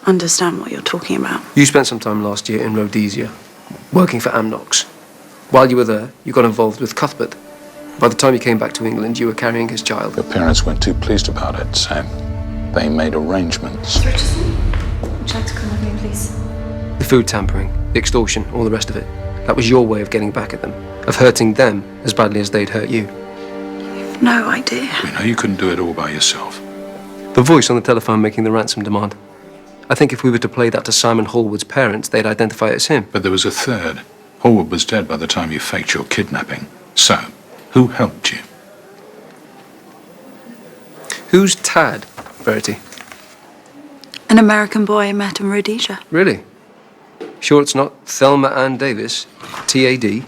understand what you're talking about. You spent some time last year in Rhodesia, working for Amnox. While you were there, you got involved with Cuthbert. By the time you came back to England, you were carrying his child. Your parents weren't too pleased about it, Sam. They made arrangements. Richardson, would you like to come with me, please? The food tampering, the extortion, all the rest of it. That was your way of getting back at them, of hurting them as badly as they'd hurt you. You've no idea. We know you couldn't do it all by yourself. The voice on the telephone making the ransom demand. I think if we were to play that to Simon Hallwood's parents, they'd identify it as him. But there was a third. Hallwood was dead by the time you faked your kidnapping. So, who helped you? Who's Tad, Verity? An American boy I met in Rhodesia. Really? Sure it's not Thelma Ann Davis, T.A.D.?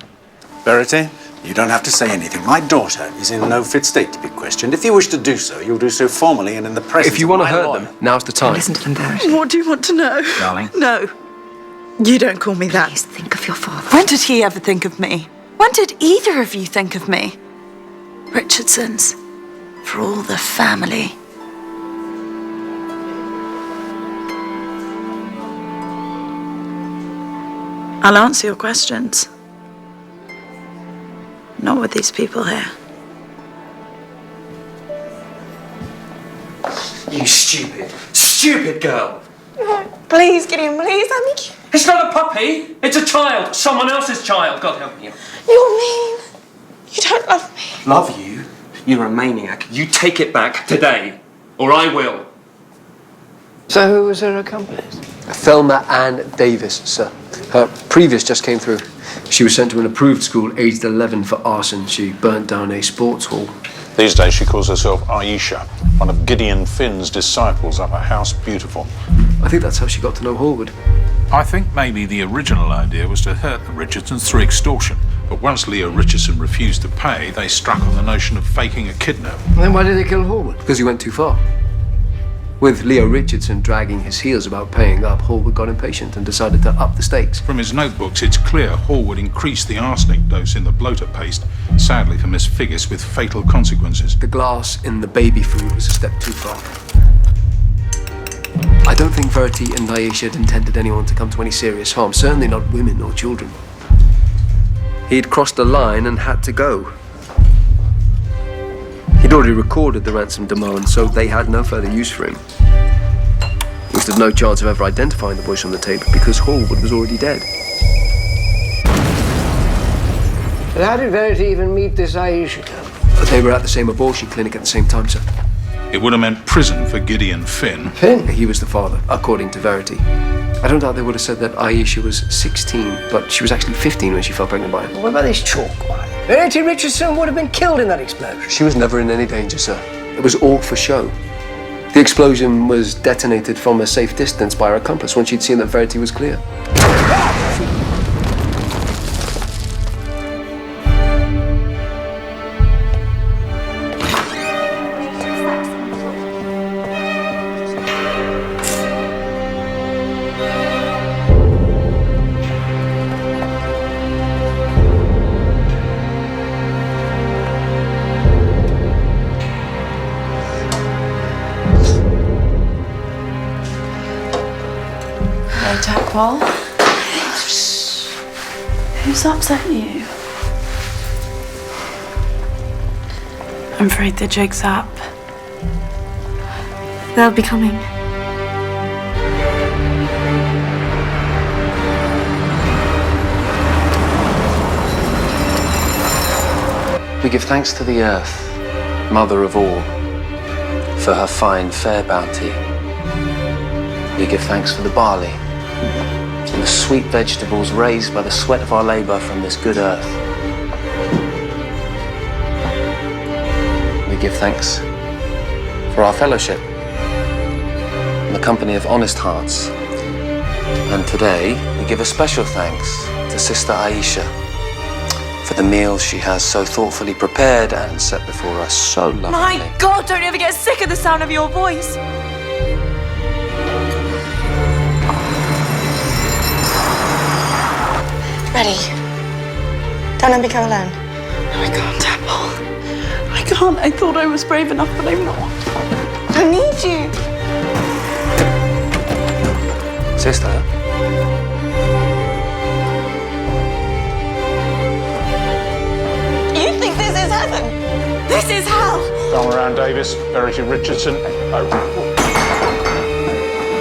Verity, you don't have to say anything. My daughter is in no fit state to be questioned. If you wish to do so, you'll do so formally and in the presence If you of want to my hurt lawyer. them, now's the time. Listen to them, Verity. What do you want to know? Darling. No. You don't call me that. Please think of your father. When did he ever think of me? When did either of you think of me? Richardsons. For all the family. I'll answer your questions. Not with these people here. You stupid girl. Please, Gideon, please, thank you. It's not a puppy. It's a child. Someone else's child. God help me. You're mean. You don't love me. Love you? You're a maniac. You take it back today, or I will. So who was her accomplice? Thelma Ann Davis, sir. Her previous just came through. She was sent to an approved school aged 11 for arson. She burnt down a sports hall. These days she calls herself Aisha, one of Gideon Finn's disciples up at House Beautiful. I think that's how she got to know Hallwood. I think maybe the original idea was to hurt the Richardsons through extortion. But once Leo Richardson refused to pay, they struck on the notion of faking a kidnap. Then why did they kill Hallwood? Because he went too far. With Leo Richardson dragging his heels about paying up, Hallwood got impatient and decided to up the stakes. From his notebooks, it's clear Hallwood increased the arsenic dose in the bloater paste, sadly for Miss Figgis, with fatal consequences. The glass in the baby food was a step too far. I don't think Verity and Aisha had intended anyone to come to any serious harm, certainly not women or children. He'd crossed the line and had to go. He'd already recorded the ransom demand, so they had no further use for him. We stood no chance of ever identifying the voice on the tape because Hallwood was already dead. But how did Verity even meet this Aisha girl? They were at the same abortion clinic at the same time, sir. It would have meant prison for Gideon Finn. Finn? He was the father, according to Verity. I don't doubt they would have said that Aisha was 16, but she was actually 15 when she fell pregnant by him. What about this chalk wire? Verity Richardson would have been killed in that explosion. She was never in any danger, sir. It was all for show. The explosion was detonated from a safe distance by her accomplice when she'd seen that Verity was clear. Paul? Who's upset you? I'm afraid the jig's up. They'll be coming. We give thanks to the earth, mother of all, for her fine, fair bounty. We give thanks for the barley and the sweet vegetables raised by the sweat of our labor from this good earth. We give thanks for our fellowship and the company of honest hearts. And today, we give a special thanks to Sister Aisha for the meals she has so thoughtfully prepared and set before us so lovingly. My God, don't you ever get sick of the sound of your voice? Ready? Don't let me go alone. No, I can't, Apple. I can't. I thought I was brave enough, but I'm not. I need you. Sister? You think this is heaven? This is hell. Come around, Davis. Verity Richardson.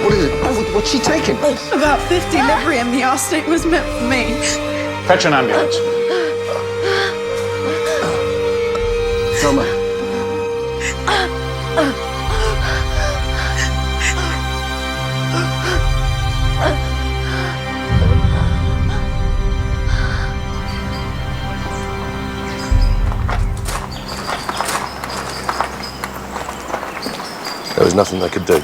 What is it? What's she taking? About 50 Librium. The arsenic was meant for me. Fetch an ambulance. Thelma. There was nothing they could do.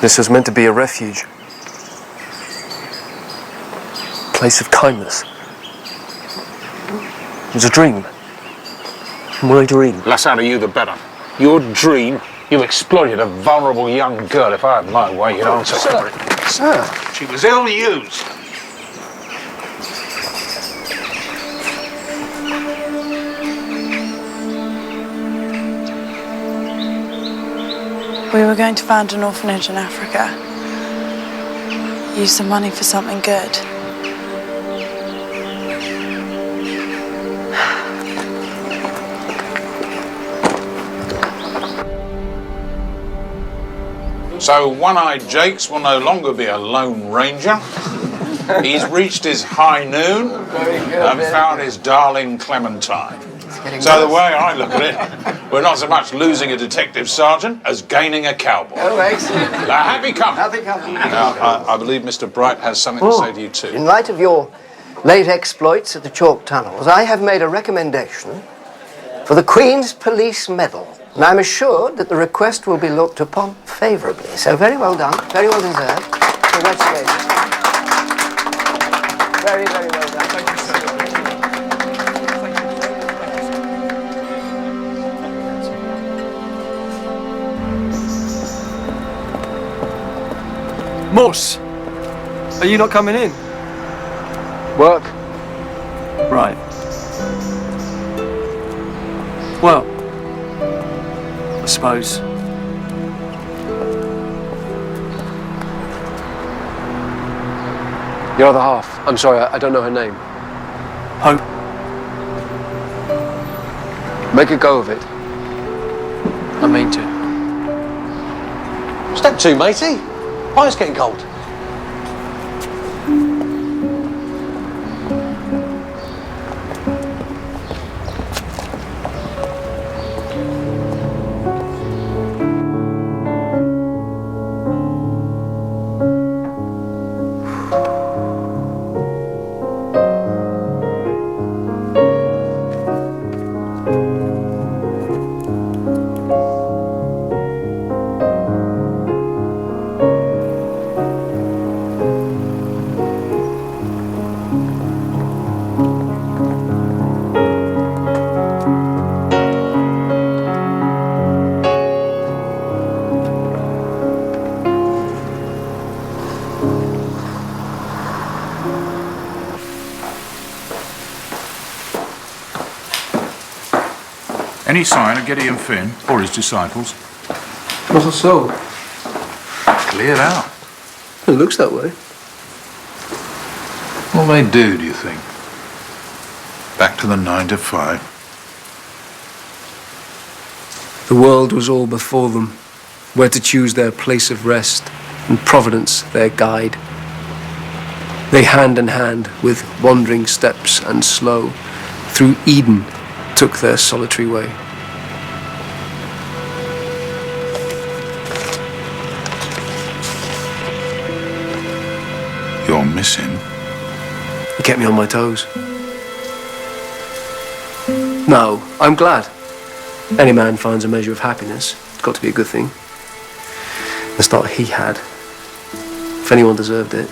This was meant to be a refuge. Place of kindness. It was a dream. My dream. The less out of you, the better. Your dream, you exploited a vulnerable young girl. If I had my way, you'd answer for it. Sir. She was ill-used. We were going to found an orphanage in Africa. Use the money for something good. So One-Eyed Jakes will no longer be a lone ranger. He's reached his high noon and found his darling Clementine. So the way I look at it, we're not so much losing a detective sergeant as gaining a cowboy. Oh, excellent. Happy company. Happy company. Now, I believe Mr. Bright has something to say to you too. In light of your late exploits at the chalk tunnels, I have made a recommendation for the Queen's Police Medal. And I'm assured that the request will be looked upon favourably. So very well done, very well deserved. Congratulations. Very, very well done. Thank you, sir. Morse, are you not coming in? Work. Right. Well, I suppose. Your other half. I'm sorry, I don't know her name. Hope. Make a go of it. I mean to. Step two, matey. Fire's getting cold. Any sign of Gideon Finn or his disciples? Not a soul. Cleared out. It looks that way. What'll they do you think? Back to the 9 to 5? The world was all before them, where to choose their place of rest, and Providence their guide. They hand in hand, with wandering steps and slow, through Eden took their solitary way. You're missing. He kept me on my toes. No, I'm glad. Any man finds a measure of happiness. It's got to be a good thing. The start he had, if anyone deserved it.